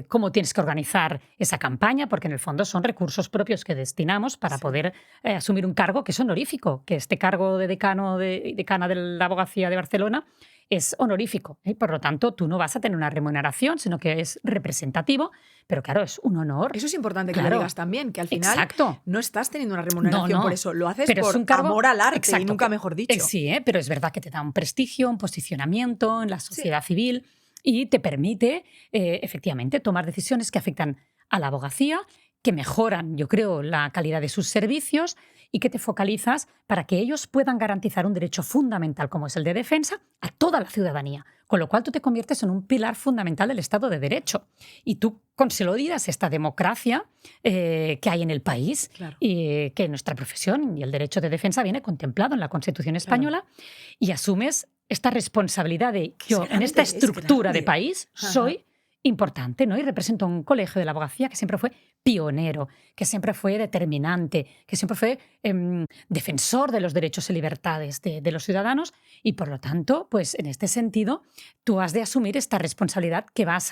cómo tienes que organizar esa campaña, porque en el fondo son recursos propios que destinamos para poder asumir un cargo que es honorífico, que este cargo de decana de la abogacía de Barcelona es honorífico. Por lo tanto, tú no vas a tener una remuneración, sino que es representativo, pero claro, es un honor. Eso es importante que lo digas también, que al final no estás teniendo una remuneración por eso, lo haces pero por es un cargo, amor al arte y nunca mejor dicho. Sí, pero es verdad que te da un prestigio, un posicionamiento en la sociedad civil y te permite efectivamente tomar decisiones que afectan a la abogacía, que mejoran, yo creo, la calidad de sus servicios y que te focalizas para que ellos puedan garantizar un derecho fundamental como es el de defensa a toda la ciudadanía. Con lo cual tú te conviertes en un pilar fundamental del Estado de Derecho y tú consolidas esta democracia que hay en el país y que nuestra profesión y el derecho de defensa viene contemplado en la Constitución española y asumes esta responsabilidad de yo en esta estructura de país soy importante, ¿no? Y represento un colegio de la abogacía que siempre fue pionero, que siempre fue determinante, que siempre fue defensor de los derechos y libertades de los ciudadanos y, por lo tanto, pues en este sentido, tú has de asumir esta responsabilidad que vas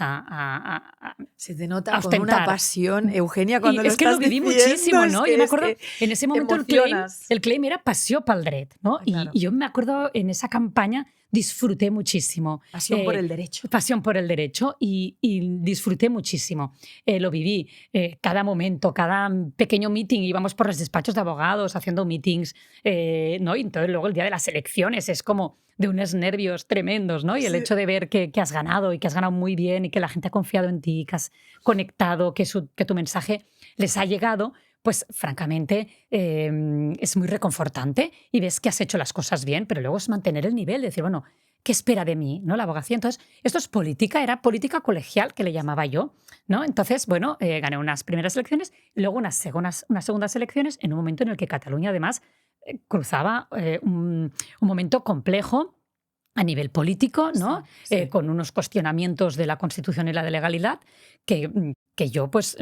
Se te nota a con una ostentar. pasión, Eugenia, cuando Y lo es que lo estás viví diciendo, muchísimo, es ¿no? que- Yo me es acuerdo, que en ese te momento emocionas. el claim era Passió pel dret, ¿no? Claro. Y yo me acuerdo, en esa campaña disfruté muchísimo. Pasión por el derecho. Pasión por el derecho y disfruté muchísimo. Lo viví cada momento, cada pequeño meeting, íbamos por los despachos de abogados haciendo meetings, ¿no? Y entonces luego el día de las elecciones es como de unos nervios tremendos, ¿no? Y el Sí. hecho de ver que has ganado y que has ganado muy bien y que la gente ha confiado en ti, que has conectado, que tu mensaje les ha llegado, pues francamente es muy reconfortante y ves que has hecho las cosas bien, pero luego es mantener el nivel, decir, bueno, ¿qué espera de mí, ¿no? La abogacía. Entonces, esto es política, era política colegial, que le llamaba yo, ¿no? Entonces, bueno, gané unas primeras elecciones y luego unas segundas elecciones en un momento en el que Cataluña, además, cruzaba un momento complejo a nivel político, ¿no? Sí. Con unos cuestionamientos de la Constitución y la de legalidad que yo pues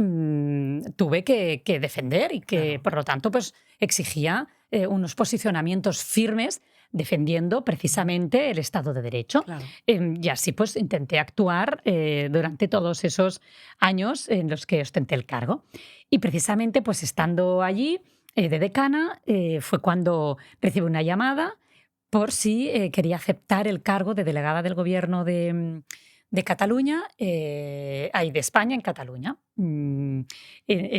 tuve que defender y que, Claro. por lo tanto, pues exigía unos posicionamientos firmes defendiendo precisamente el Estado de Derecho. Claro. Y así pues intenté actuar durante todos esos años en los que ostenté el cargo. Y precisamente pues estando allí de decana fue cuando recibí una llamada por si quería aceptar el cargo de delegada del gobierno de Cataluña, de España en Cataluña.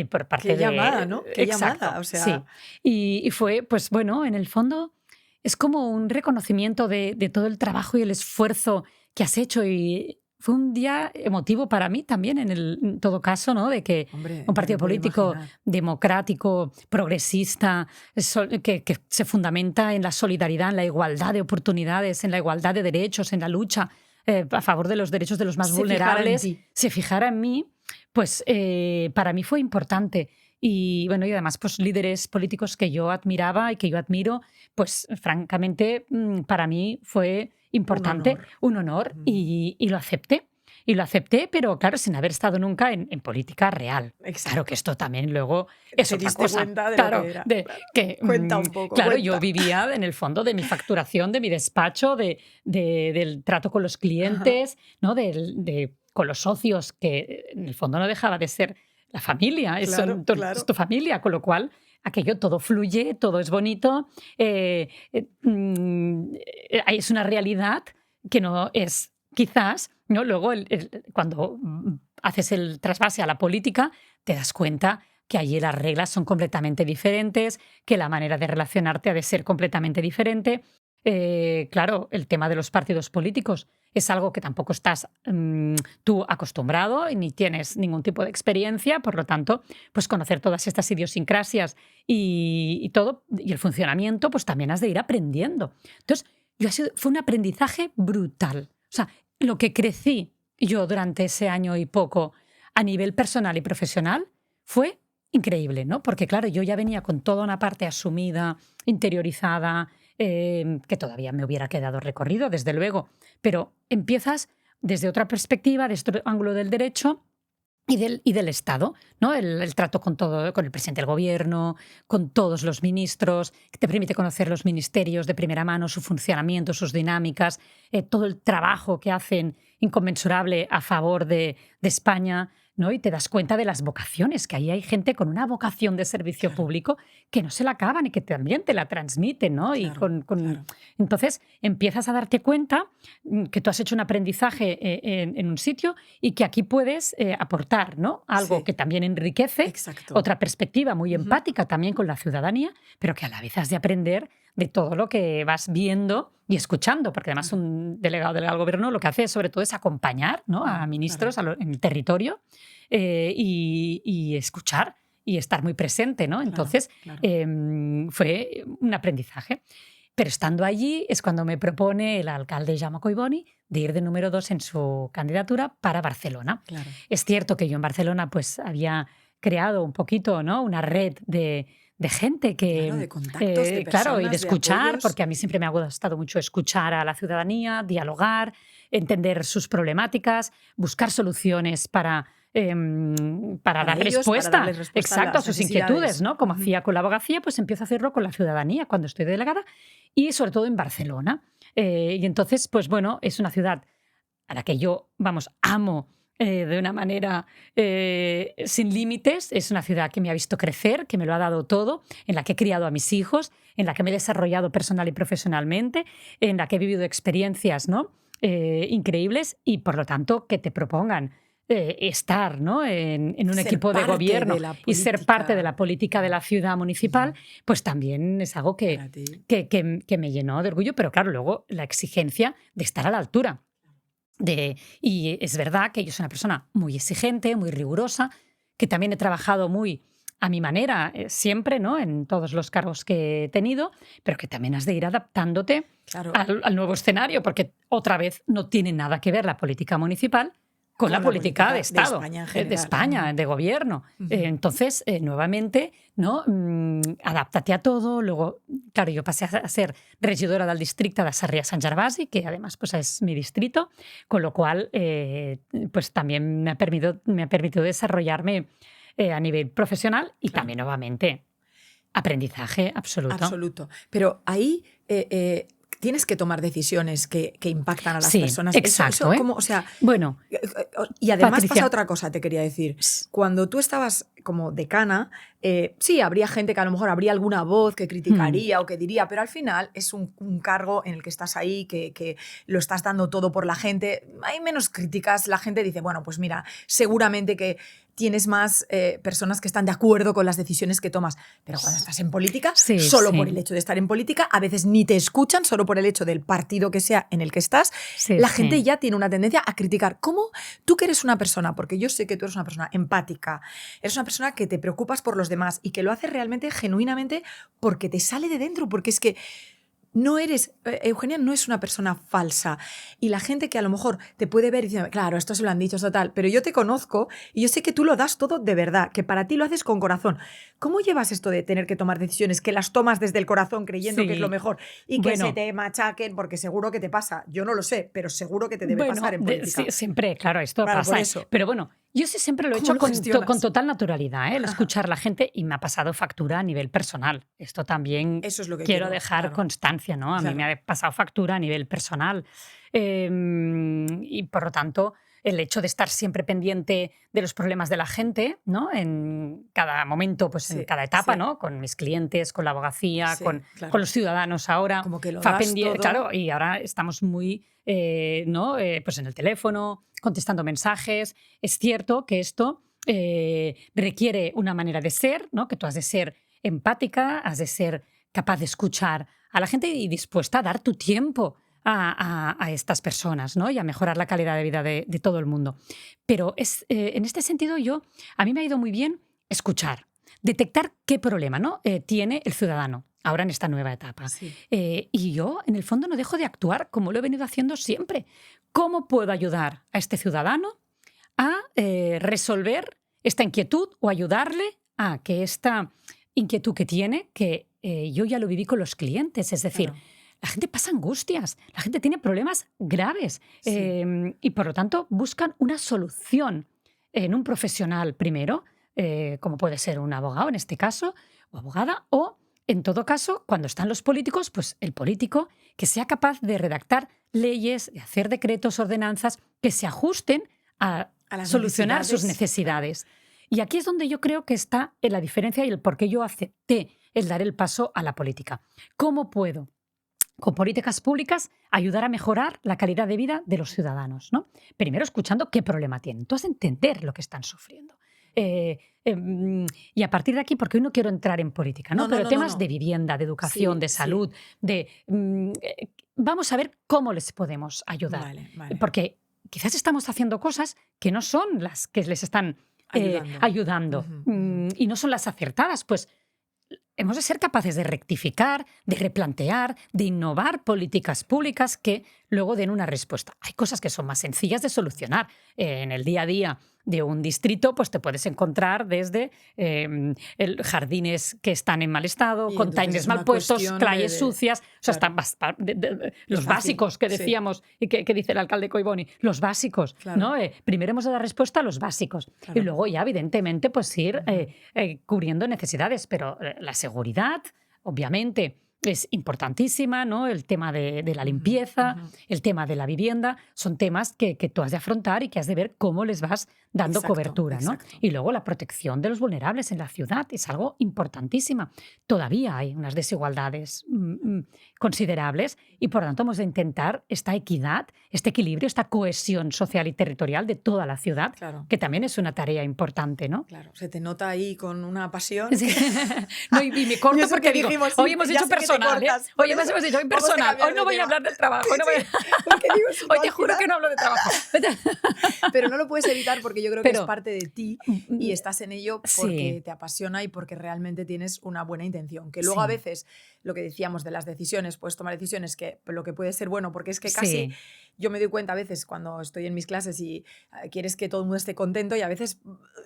Por parte Qué de... llamada, ¿no? Qué Exacto, llamada, o sea... sí. Y fue, pues bueno, en el fondo es como un reconocimiento de todo el trabajo y el esfuerzo que has hecho y fue un día emotivo para mí también, en todo caso, ¿no? De que Hombre, un partido me puedo político imaginar. democrático, progresista, que se fundamenta en la solidaridad, en la igualdad de oportunidades, en la igualdad de derechos, en la lucha a favor de los derechos de los más Se fijara en vulnerables, ti. se fijara en mí, pues para mí fue importante. Y bueno, y además, pues líderes políticos que yo admiraba y que yo admiro, pues francamente, para mí fue importante, un honor y lo acepté. Y lo acepté, pero claro, sin haber estado nunca en política real. Exacto. Claro que esto también luego es Te otra diste cosa. cuenta de Claro, lo que era. que, Cuenta un poco. claro, cuenta. yo vivía en el fondo de mi facturación, de mi despacho, del trato con los clientes, ¿no? Con los socios, que en el fondo no dejaba de ser la familia, Claro, claro. es tu familia, con lo cual aquello todo fluye, todo es bonito, es una realidad que no es quizás, ¿no? Luego cuando haces el trasvase a la política te das cuenta que allí las reglas son completamente diferentes, que la manera de relacionarte ha de ser completamente diferente. Claro, el tema de los partidos políticos es algo que tampoco estás tú acostumbrado y ni tienes ningún tipo de experiencia, por lo tanto, pues conocer todas estas idiosincrasias y todo, y el funcionamiento, pues también has de ir aprendiendo. Entonces, fue un aprendizaje brutal. O sea, lo que crecí yo durante ese año y poco a nivel personal y profesional fue increíble, ¿no? Porque claro, yo ya venía con toda una parte asumida, interiorizada, que todavía me hubiera quedado recorrido, desde luego, pero empiezas desde otra perspectiva, desde otro ángulo del derecho y del Estado, ¿no? El trato con el presidente del gobierno, con todos los ministros, que te permite conocer los ministerios de primera mano, su funcionamiento, sus dinámicas, todo el trabajo que hacen inconmensurable a favor de España, ¿no? Y te das cuenta de las vocaciones, que ahí hay gente con una vocación de servicio público que no se la acaban y que también te la transmiten, ¿no? Y Claro. Entonces empiezas a darte cuenta que tú has hecho un aprendizaje en un sitio y que aquí puedes aportar, ¿no? Algo Sí. que también enriquece, Exacto. otra perspectiva muy empática también con la ciudadanía, pero que a la vez has de aprender de todo lo que vas viendo y escuchando, porque además un delegado del gobierno lo que hace sobre todo es acompañar, ¿no? A ministros en el territorio y escuchar y estar muy presente, ¿no? Entonces claro. fue un aprendizaje. Pero estando allí es cuando me propone el alcalde Jaume Collboni de ir de número 2 en su candidatura para Barcelona. Claro. Es cierto que yo en Barcelona pues había creado un poquito, ¿no? Una red de gente que... Claro, de contactos, de claro, y personas, de escuchar, apoyos. porque a mí siempre me ha gustado mucho escuchar a la ciudadanía, dialogar, entender sus problemáticas, buscar soluciones para para dar ellos, respuesta, para darles respuesta exacto, a las sus necesidades. inquietudes, ¿no? Como hacía con la abogacía, pues empiezo a hacerlo con la ciudadanía cuando estoy delegada y sobre todo en Barcelona. Y entonces, pues bueno, es una ciudad a la que yo, vamos, amo de una manera sin límites. Es una ciudad que me ha visto crecer, que me lo ha dado todo, en la que he criado a mis hijos, en la que me he desarrollado personal y profesionalmente, en la que he vivido experiencias, ¿no? Increíbles y, por lo tanto, que te propongan estar, ¿no? en un Ser equipo de parte gobierno de la y ser política. parte de la política de la ciudad municipal, pues también es algo Para ti. que me llenó de orgullo, pero claro, luego la exigencia de estar a la altura. Y es verdad que yo soy una persona muy exigente, muy rigurosa, que también he trabajado muy a mi manera siempre, ¿no? En todos los cargos que he tenido, pero que también has de ir adaptándote Claro. al nuevo escenario, porque otra vez no tiene nada que ver la política municipal con la política de Estado, España en de general. España, de gobierno. Entonces, nuevamente, ¿no? Adáptate a todo. Luego, claro, yo pasé a ser regidora del distrito de Sarrià-Sant Gervasi, que además pues, es mi distrito, con lo cual pues también me ha permitido desarrollarme a nivel profesional y Claro. también, nuevamente, aprendizaje absoluto. Absoluto. Pero ahí tienes que tomar decisiones que impactan a las Sí, personas. exacto, ¿eh? ¿Cómo? O sea, Bueno, y además Patricia. pasa otra cosa, te quería decir. Cuando tú estabas como decana, sí, habría gente que a lo mejor habría alguna voz que criticaría o que diría, pero al final es un cargo en el que estás ahí, que lo estás dando todo por la gente. Hay menos críticas, la gente dice, bueno, pues mira, seguramente que tienes más personas que están de acuerdo con las decisiones que tomas. Pero cuando estás en política, Sí, solo sí. por el hecho de estar en política, a veces ni te escuchan, solo por el hecho del partido que sea en el que estás, Sí, la sí. gente ya tiene una tendencia a criticar. ¿Cómo tú que eres una persona, porque yo sé que tú eres una persona empática, eres una persona que te preocupas por los demás y que lo haces realmente, genuinamente, porque te sale de dentro, porque es que no eres, Eugenia no es una persona falsa. Y la gente que a lo mejor te puede ver diciendo, claro, esto se lo han dicho, esto tal, pero yo te conozco y yo sé que tú lo das todo de verdad, que para ti lo haces con corazón. ¿Cómo llevas esto de tener que tomar decisiones, que las tomas desde el corazón creyendo Sí. que es lo mejor y que Bueno. se te machaquen? Porque seguro que te pasa. Yo no lo sé, pero seguro que te debe pasar en política. Sí, siempre, claro, esto Claro, pasa. por eso. Pero bueno, yo sí siempre lo he ¿Cómo hecho lo con gestionas? total naturalidad, el escuchar a la gente, y me ha pasado factura a nivel personal. Esto también Eso es lo que quiero quiero, dejar claro. constancia, ¿no? A mí Claro. me ha pasado factura a nivel personal. Y por lo tanto, el hecho de estar siempre pendiente de los problemas de la gente, ¿no? En cada momento, pues en Sí, cada etapa, sí. ¿no? Con mis clientes, con la abogacía, Sí, con claro. los ciudadanos ahora. Como que lo Fa das todo. Claro, y ahora estamos muy ¿no? Pues en el teléfono, contestando mensajes. Es cierto que esto requiere una manera de ser, ¿no? Que tú has de ser empática, has de ser capaz de escuchar a la gente y dispuesta a dar tu tiempo a estas personas, ¿no? Y a mejorar la calidad de vida de todo el mundo. Pero en este sentido a mí me ha ido muy bien escuchar, detectar qué problema, ¿no? Tiene el ciudadano ahora en esta nueva etapa. Sí. Y yo, en el fondo, no dejo de actuar como lo he venido haciendo siempre. ¿Cómo puedo ayudar a este ciudadano a resolver esta inquietud o ayudarle a que esta inquietud que tiene, que yo ya lo viví con los clientes, es decir, Claro. la gente pasa angustias, la gente tiene problemas graves Sí. y por lo tanto buscan una solución en un profesional primero, como puede ser un abogado en este caso, o abogada, o en todo caso, cuando están los políticos, pues el político que sea capaz de redactar leyes, de hacer decretos, ordenanzas que se ajusten a las solucionar sus necesidades. necesidades. Y aquí es donde yo creo que está la diferencia y el por qué yo acepté el dar el paso a la política. ¿Cómo puedo, con políticas públicas, ayudar a mejorar la calidad de vida de los ciudadanos, ¿no? Primero escuchando qué problema tienen, entonces entender lo que están sufriendo. Y a partir de aquí, porque hoy no quiero entrar en política, ¿no? Pero temas de vivienda, de educación, Sí, de sí. salud, vamos a ver cómo les podemos ayudar. Vale. Porque quizás estamos haciendo cosas que no son las que les están ayudando Ujú. y no son las acertadas. Pues hemos de ser capaces de rectificar, de replantear, de innovar políticas públicas que luego den una respuesta. Hay cosas que son más sencillas de solucionar. En el día a día de un distrito, pues te puedes encontrar desde jardines que están en mal estado, Y con entonces timers es una mal puestos, cuestión calles sucias, o sea, claro. los fácil, básicos que sí. decíamos y que dice el alcalde Collboni, los básicos, Claro. ¿no? Primero hemos de dar respuesta a los básicos Claro. y luego ya, evidentemente, pues ir cubriendo necesidades, pero la seguridad, obviamente, es importantísima, ¿no? El tema de la limpieza, el tema de la vivienda, son temas que tú has de afrontar y que has de ver cómo les vas dando Exacto, cobertura, ¿no? exacto. Y luego la protección de los vulnerables en la ciudad es algo importantísima. Todavía hay unas desigualdades considerables y por lo tanto hemos de intentar esta equidad, este equilibrio, esta cohesión social y territorial de toda la ciudad, Claro. que también es una tarea importante, ¿no? Claro, se te nota ahí con una pasión. Sí. No, y me corto Yo sé porque que digo, dijimos, hoy sí, hemos ya dicho sé que te personal, ¿eh? cortas, Hoy por hemos eso dicho hoy vamos a personal, cambiar hoy no de voy a tema. hablar del trabajo. Sí, No voy sí, porque digo, si Hoy no, te al juro final- que no hablo de trabajo. Pero no lo puedes evitar porque yo creo que Pero- es parte de ti y estás en ello Sí. porque te apasiona y porque realmente tienes una buena intención. Que luego Sí. a veces lo que decíamos de las decisiones, puedes tomar decisiones que lo que puede ser bueno, porque es que casi Sí. yo me doy cuenta a veces cuando estoy en mis clases y quieres que todo el mundo esté contento y a veces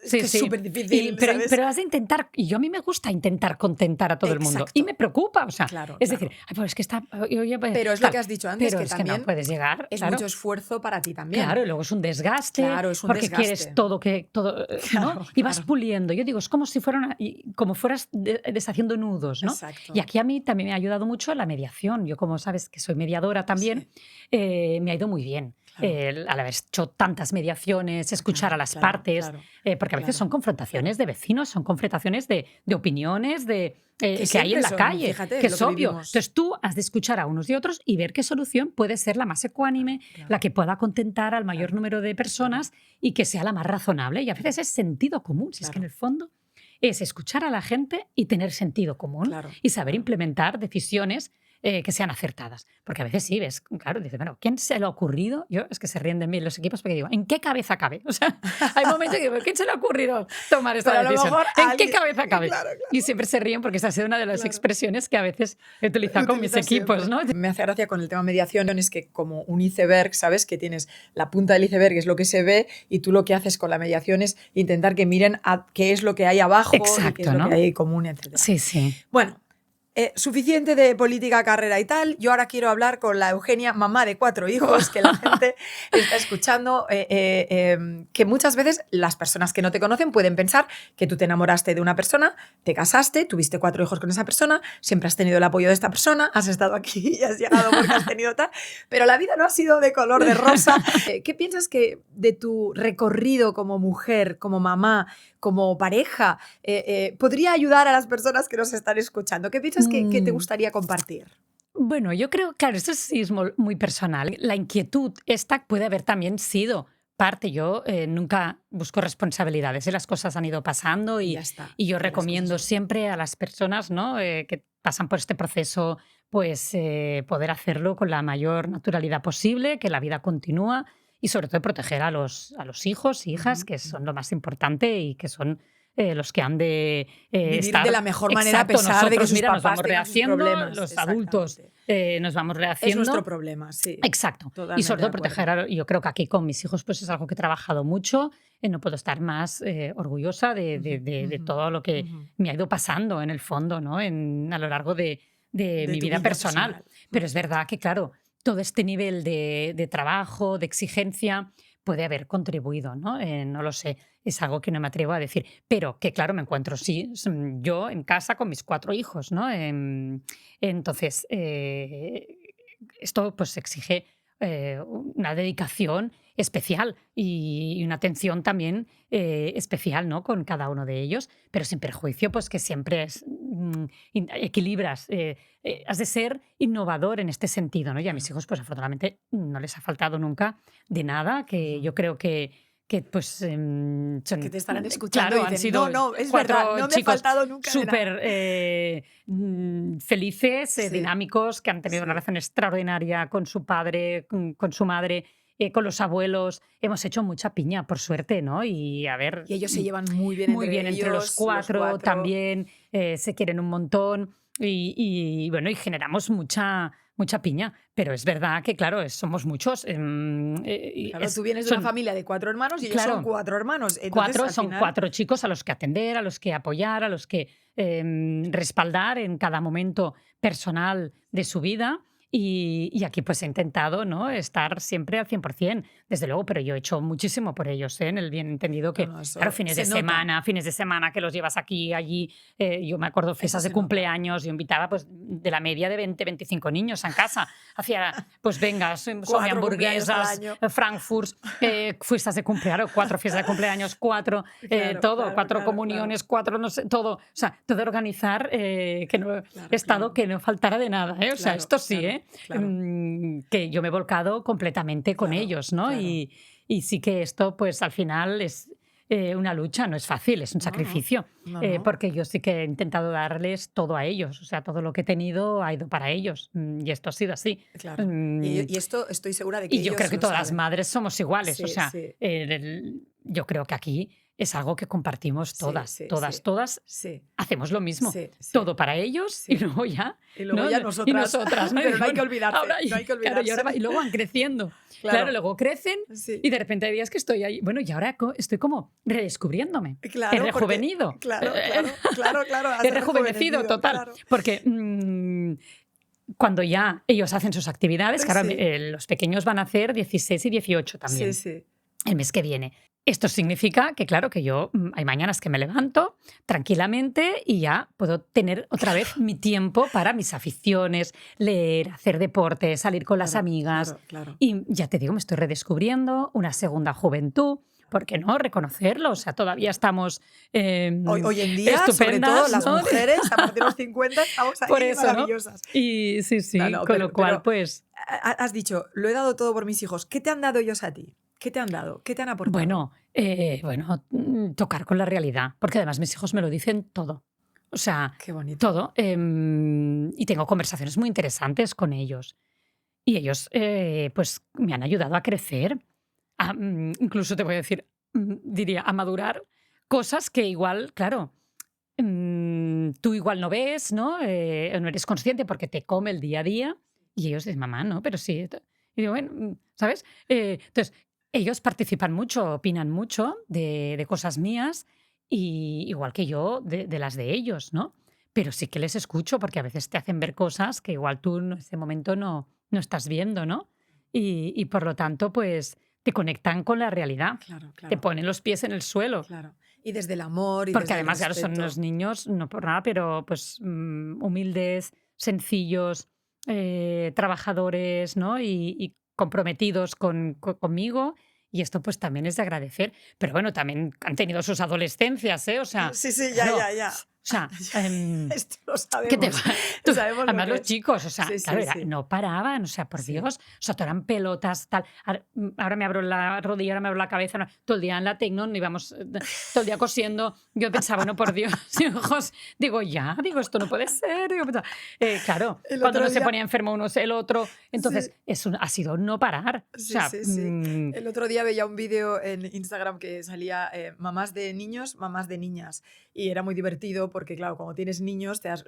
es que es súper difícil, ¿sabes? Pero has de intentar, y yo a mí me gusta intentar contentar a todo el mundo. Exacto. Y me preocupa, o sea, Claro, es claro. decir, "Ay, pues es que está... oye, pues, Pero es tal". lo que has dicho antes, Pero que es que también no puedes llegar, es claro. mucho esfuerzo para ti también. Claro, y luego es un desgaste, Claro, es un porque desgaste. quieres todo, ¿no? Claro, Y vas claro. puliendo. Yo digo, es como si como fueras deshaciendo nudos, ¿no? Exacto. Y aquí a mí también me ha ayudado mucho la mediación. Yo, como sabes que soy mediadora también, me ha ido muy bien. Claro. Al haber hecho tantas mediaciones, escuchar Claro, a las claro, partes, claro, porque a veces claro, son confrontaciones de vecinos, son confrontaciones de opiniones, que hay siempre en la son, calle, fíjate, que lo es que obvio. vivimos. Entonces tú has de escuchar a unos y otros y ver qué solución puede ser la más ecuánime, Claro. la que pueda contentar al mayor Claro, número de personas y que sea la más razonable. Y a veces es sentido común, si es que en Claro. el fondo es escuchar a la gente y tener sentido común Claro, y saber claro. implementar decisiones que sean acertadas. Porque a veces sí, ves, claro, dices, bueno, ¿quién se le ha ocurrido? Yo es que se ríen de mí los equipos porque digo, ¿en qué cabeza cabe? O sea, hay momentos que digo, ¿quién se le ha ocurrido tomar esta Pero a lo decisión? mejor ¿En alguien- qué cabeza cabe? Claro, claro. Y siempre se ríen porque esa ha sido una de las Claro. expresiones que a veces he utilizado con mis Utilizas equipos, ¿no? siempre. Me hace gracia con el tema mediación, es que como un iceberg, ¿sabes? Que tienes la punta del iceberg, es lo que se ve, y tú lo que haces con la mediación es intentar que miren a qué es lo que hay abajo y qué Exacto, es lo ¿no? que hay común, etc. Sí, sí. Bueno, suficiente de política, carrera y tal. Yo ahora quiero hablar con la Eugenia, mamá de 4 hijos, que la gente está escuchando, que muchas veces las personas que no te conocen pueden pensar que tú te enamoraste de una persona, te casaste, tuviste 4 hijos con esa persona, siempre has tenido el apoyo de esta persona, has estado aquí y has llegado porque has tenido tal, pero la vida no ha sido de color de rosa. ¿Qué piensas que de tu recorrido como mujer, como mamá, como pareja, podría ayudar a las personas que nos están escuchando? ¿Qué piensas que te gustaría compartir? Bueno, yo creo, claro, esto sí es muy personal. La inquietud esta puede haber también sido parte. Yo nunca busco responsabilidades, las cosas han ido pasando y ya está. yo Las recomiendo cosas- siempre a las personas, ¿no? Que pasan por este proceso, pues poder hacerlo con la mayor naturalidad posible, que la vida continúa y sobre todo proteger a los hijos e hijas, que son lo más importante y que son los que han de Vivir estar de la mejor manera Exacto, a pesar de que nosotros, sus mira, nos papás vamos tengan sus rehaciendo, problemas. los adultos nos vamos Es rehaciendo. nuestro problema, sí. Exacto. Y Totalmente sobre todo de acuerdo. proteger, yo creo que aquí con mis hijos pues es algo que he trabajado mucho. No puedo estar más orgullosa de todo lo que me ha ido pasando en el fondo, ¿no? A lo largo de mi tu vida personal. Pero es verdad que, claro, todo este nivel de trabajo, de exigencia, puede haber contribuido, ¿no? No lo sé, es algo que no me atrevo a decir. Pero que, claro, me encuentro, sí, yo en casa con mis 4 hijos, ¿no? Entonces, esto pues exige una dedicación especial y una atención también especial, ¿no? Con cada uno de ellos, pero sin perjuicio, pues que siempre equilibras. Has de ser innovador en este sentido, ¿no? Y a mis hijos, pues afortunadamente, no les ha faltado nunca de nada, que yo creo que pues son, que te estarán escuchando claro, y han dicen, sido no, es 4 verdad, no me ha chicos faltado nunca de nada. súper felices, Sí. dinámicos, que han tenido una Sí. relación extraordinaria con su padre, con su madre, con los abuelos. Hemos hecho mucha piña, por suerte, ¿no? Y a ver, Y ellos se llevan muy bien entre los ellos, 4 también, se quieren un montón y bueno, y generamos mucha mucha piña. Pero es verdad que, claro, somos muchos. Claro, tú vienes de una familia de 4 hermanos y ellos son 4 hermanos. Entonces, son 4 chicos a los que atender, a los que apoyar, a los que respaldar en cada momento personal de su vida. Y aquí pues he intentado, ¿no?, estar siempre al 100%, desde luego, pero yo he hecho muchísimo por ellos, en el bien entendido que, claro, fines de semana que los llevas aquí, allí. Yo me acuerdo fiestas de cumpleaños, yo invitaba pues de la media de 20, 25 niños en casa. Hacía, pues venga, son hamburguesas, frankfurts, fiestas de cumpleaños, 4 fiestas de cumpleaños, 4, todo, 4 comuniones, 4, no sé, todo. O sea, todo organizar, que no que no faltara de nada, ¿eh? O sea, esto sí, ¿eh? Claro. Que yo me he volcado completamente con ellos, ¿no? Claro. Y sí que esto, pues al final es una lucha, no es fácil, es un sacrificio, porque yo sí que he intentado darles todo a ellos, o sea, todo lo que he tenido ha ido para ellos, y esto ha sido así. Claro. Y esto estoy segura de que y yo creo que todas las madres somos iguales, sí, o sea, sí. Yo creo que aquí es algo que compartimos todas, todas hacemos lo mismo, todo para ellos y luego ya, y nosotras, ¿no? Pero no hay que olvidarse, no hay que olvidarse. Claro, y luego van creciendo, claro, luego crecen y de repente hay días que estoy ahí, bueno, y ahora estoy como redescubriéndome, he rejuvenido, claro, he rejuvenecido total, claro. Porque cuando ya ellos hacen sus actividades, claro, los pequeños van a hacer 16 y 18 también, el mes que viene. Esto significa que, claro, que yo hay mañanas que me levanto tranquilamente y ya puedo tener otra vez mi tiempo para mis aficiones, leer, hacer deporte, salir con las amigas. Claro. Y ya te digo, me estoy redescubriendo una segunda juventud. ¿Por qué no reconocerlo? O sea, todavía estamos hoy en día, sobre todo las mujeres, a partir de los 50, estamos ahí por eso, maravillosas. ¿No? Y sí, con lo cual, pues... Has dicho, lo he dado todo por mis hijos. ¿Qué te han dado ellos a ti? ¿Qué te han dado? ¿Qué te han aportado? Bueno, tocar con la realidad, porque además mis hijos me lo dicen todo. O sea, qué bonito. Todo. Y tengo conversaciones muy interesantes con ellos. Y ellos, pues, me han ayudado a crecer, incluso te voy a decir, diría, a madurar cosas que igual, claro, tú igual no ves, ¿no? No eres consciente porque te come el día a día. Y ellos dicen, mamá, no, pero sí. Y digo, bueno, ¿sabes? Entonces, ellos participan mucho, opinan mucho de cosas mías, y igual que yo de las de ellos, ¿no? Pero sí que les escucho porque a veces te hacen ver cosas que igual tú en ese momento no estás viendo, ¿no? Y por lo tanto, pues te conectan con la realidad. Claro. Te ponen los pies en el suelo. Claro. Y desde el amor y porque desde además, el respeto. Claro, son unos niños, no por nada, pero pues humildes, sencillos, trabajadores, ¿no? Y comprometidos conmigo, y esto pues también es de agradecer. Pero bueno, también han tenido sus adolescencias, ¿eh? O sea, sí, ya. O sea, esto lo sabemos. ¿qué te Lo sabemos además lo los chicos, o sea, claro, sí. no paraban, o sea, por Dios, o sea, todo eran pelotas, tal. Ahora me abro la rodilla, ahora me abro la cabeza, no, todo el día en la Tecnon, íbamos todo el día cosiendo. Yo pensaba, bueno, por Dios, hijos, digo, esto no puede ser. Claro, cuando no se ponía enfermo uno el otro, entonces ha sido no parar. O sea, El otro día veía un vídeo en Instagram que salía mamás de niños, mamás de niñas, y era muy divertido porque, claro, cuando tienes niños te das...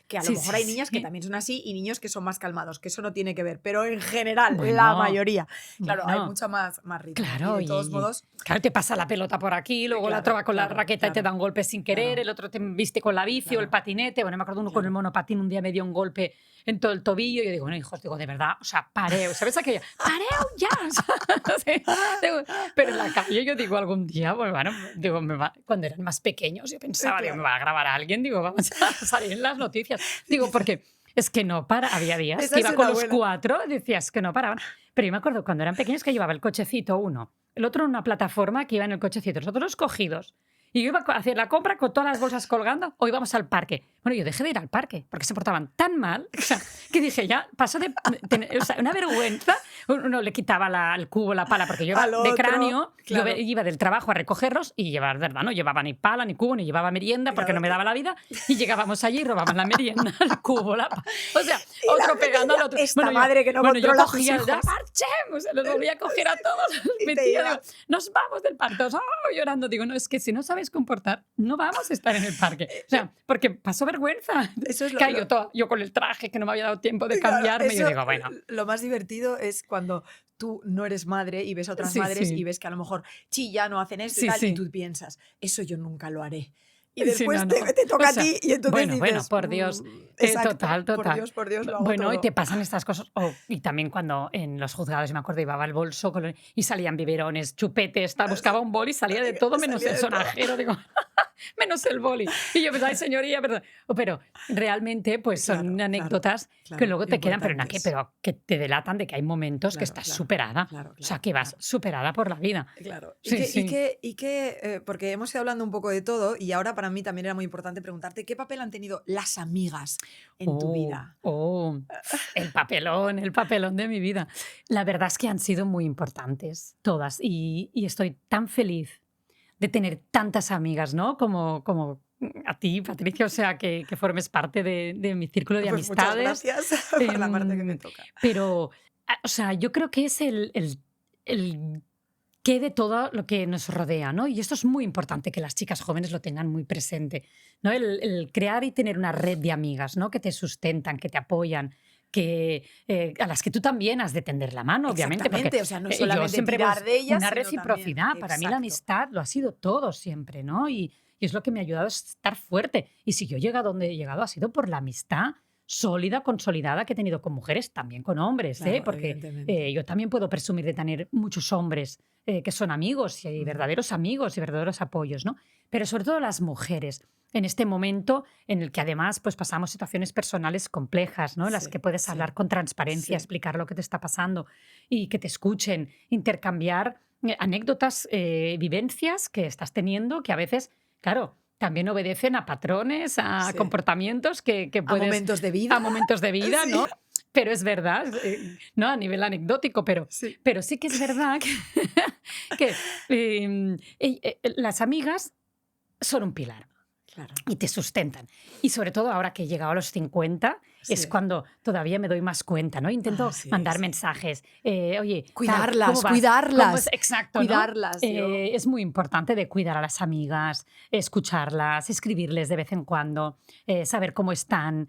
que a lo mejor hay niñas que también son así y niños que son más calmados, que eso no tiene que ver, pero en general, la mayoría. Claro, hay mucho más ritmo. Claro, y de todos modos... Claro, te pasa la pelota por aquí, luego la otra va con la raqueta y te da un golpe sin querer, el otro te viste con la bici o el patinete. Bueno, me acuerdo uno con el monopatín, un día me dio un golpe en todo el tobillo y yo digo, bueno, hijos, de verdad, o sea, pareo, ¿sabes aquello? ¡Pareo ya! Pero en la calle yo digo algún día, pues bueno, digo, cuando eran más pequeños yo pensaba, digo, me va a grabar a alguien, digo, vamos a salir en las noticias. Digo, porque es que no para, había días que iba con los 4, decías que no paraban. Pero yo me acuerdo cuando eran pequeños que llevaba el cochecito uno, el otro en una plataforma que iba en el cochecito, los otros cogidos. Y yo iba a hacer la compra con todas las bolsas colgando o íbamos al parque. Bueno, yo dejé de ir al parque porque se portaban tan mal, o sea, que dije, ya paso de tener, o sea, una vergüenza. Uno le quitaba el cubo, la pala, porque yo iba de cráneo, yo iba del trabajo a recogerlos y llevaba, verdad, no llevaba ni pala, ni cubo, ni llevaba merienda porque no me daba la vida, y llegábamos allí y robaban la merienda, el cubo, la pala. O sea, otro pegando al otro. Esta madre que no controla yo cogía, ya marchemos, los volví a coger a todos, metía, digo, nos vamos del parque, todos llorando. Digo, no, es que si no sabes comportar, no vamos a estar en el parque. O sea, porque paso vergüenza. Eso es Claro, yo con el traje que no me había dado tiempo de Claro, cambiarme, yo eso, digo, bueno, lo más divertido es cuando tú no eres madre y ves a otras sí, madres y sí, ves que a lo mejor chillan o hacen esto y sí, tal, y sí. tú piensas, eso yo nunca lo haré. Y Sí, no, después te, no. te O toca a sea, ti y entonces bueno, dices, por Dios. exacto, Total, total. por Dios, lo hago Bueno, y todo. te pasan estas cosas. Y también cuando en los juzgados, yo me acuerdo, llevaba el bolso y salían biberones, chupetes, tal, buscaba un boli y salía de todo menos Salía el de todo. sonajero. Digo, menos el boli. Y yo pensaba, ay, señoría, perdón. Pero realmente, pues son Claro, claro, anécdotas que claro, luego te quedan, importantes. pero que te delatan de que hay momentos que Claro, estás claro, superada. claro, O sea, claro, que vas claro. superada por la vida. Claro. Sí, sí. Porque hemos ido hablando un poco de todo y ahora para mí también era muy importante preguntarte qué papel han tenido las amigas en tu vida. El papelón de mi vida. La verdad es que han sido muy importantes todas y estoy tan feliz de tener tantas amigas, ¿no? Como a ti, Patricia, o sea, que formes parte de mi círculo de Pues muchas amistades. gracias por la parte que me Em, toca. pero, o sea, yo creo que es el qué de todo lo que nos rodea, ¿no? Y esto es muy importante que las chicas jóvenes lo tengan muy presente, ¿no? El crear y tener una red de amigas, ¿no? Que te sustentan, que te apoyan, a las que tú también has de tender la mano, obviamente, porque Exactamente, o sea, no es yo solamente siempre tirar de ellas, una sino también, reciprocidad. Para mí la exacto. amistad lo ha sido todo siempre, ¿no? Y es lo que me ha ayudado a estar fuerte. Y si yo he llegado donde he llegado ha sido por la amistad sólida, consolidada que he tenido con mujeres, también con hombres, Claro, porque evidentemente. yo también puedo presumir de tener muchos hombres que son amigos y verdaderos amigos y verdaderos apoyos, ¿no? Pero sobre todo las mujeres, en este momento en el que además pues, pasamos situaciones personales complejas, ¿no? En las Sí, que puedes sí, hablar con transparencia, sí. explicar lo que te está pasando y que te escuchen, intercambiar anécdotas, vivencias que estás teniendo, que a veces, claro, también obedecen a patrones, a Sí. comportamientos que A puedes, momentos de vida. a momentos de vida, Sí, ¿no? Pero es verdad, no a nivel anecdótico, sí. pero sí que es verdad que las amigas son un pilar Claro. y te sustentan. Y sobre todo ahora que he llegado a los 50, es Sí. cuando todavía me doy más cuenta, ¿no? Intento Sí, mandar sí. mensajes, oye, tal, Cuidarlas, ¿cómo vas? cuidarlas. Exacto, ¿no? Cuidarlas. Es muy importante de cuidar a las amigas, escucharlas, escribirles de vez en cuando, saber cómo están.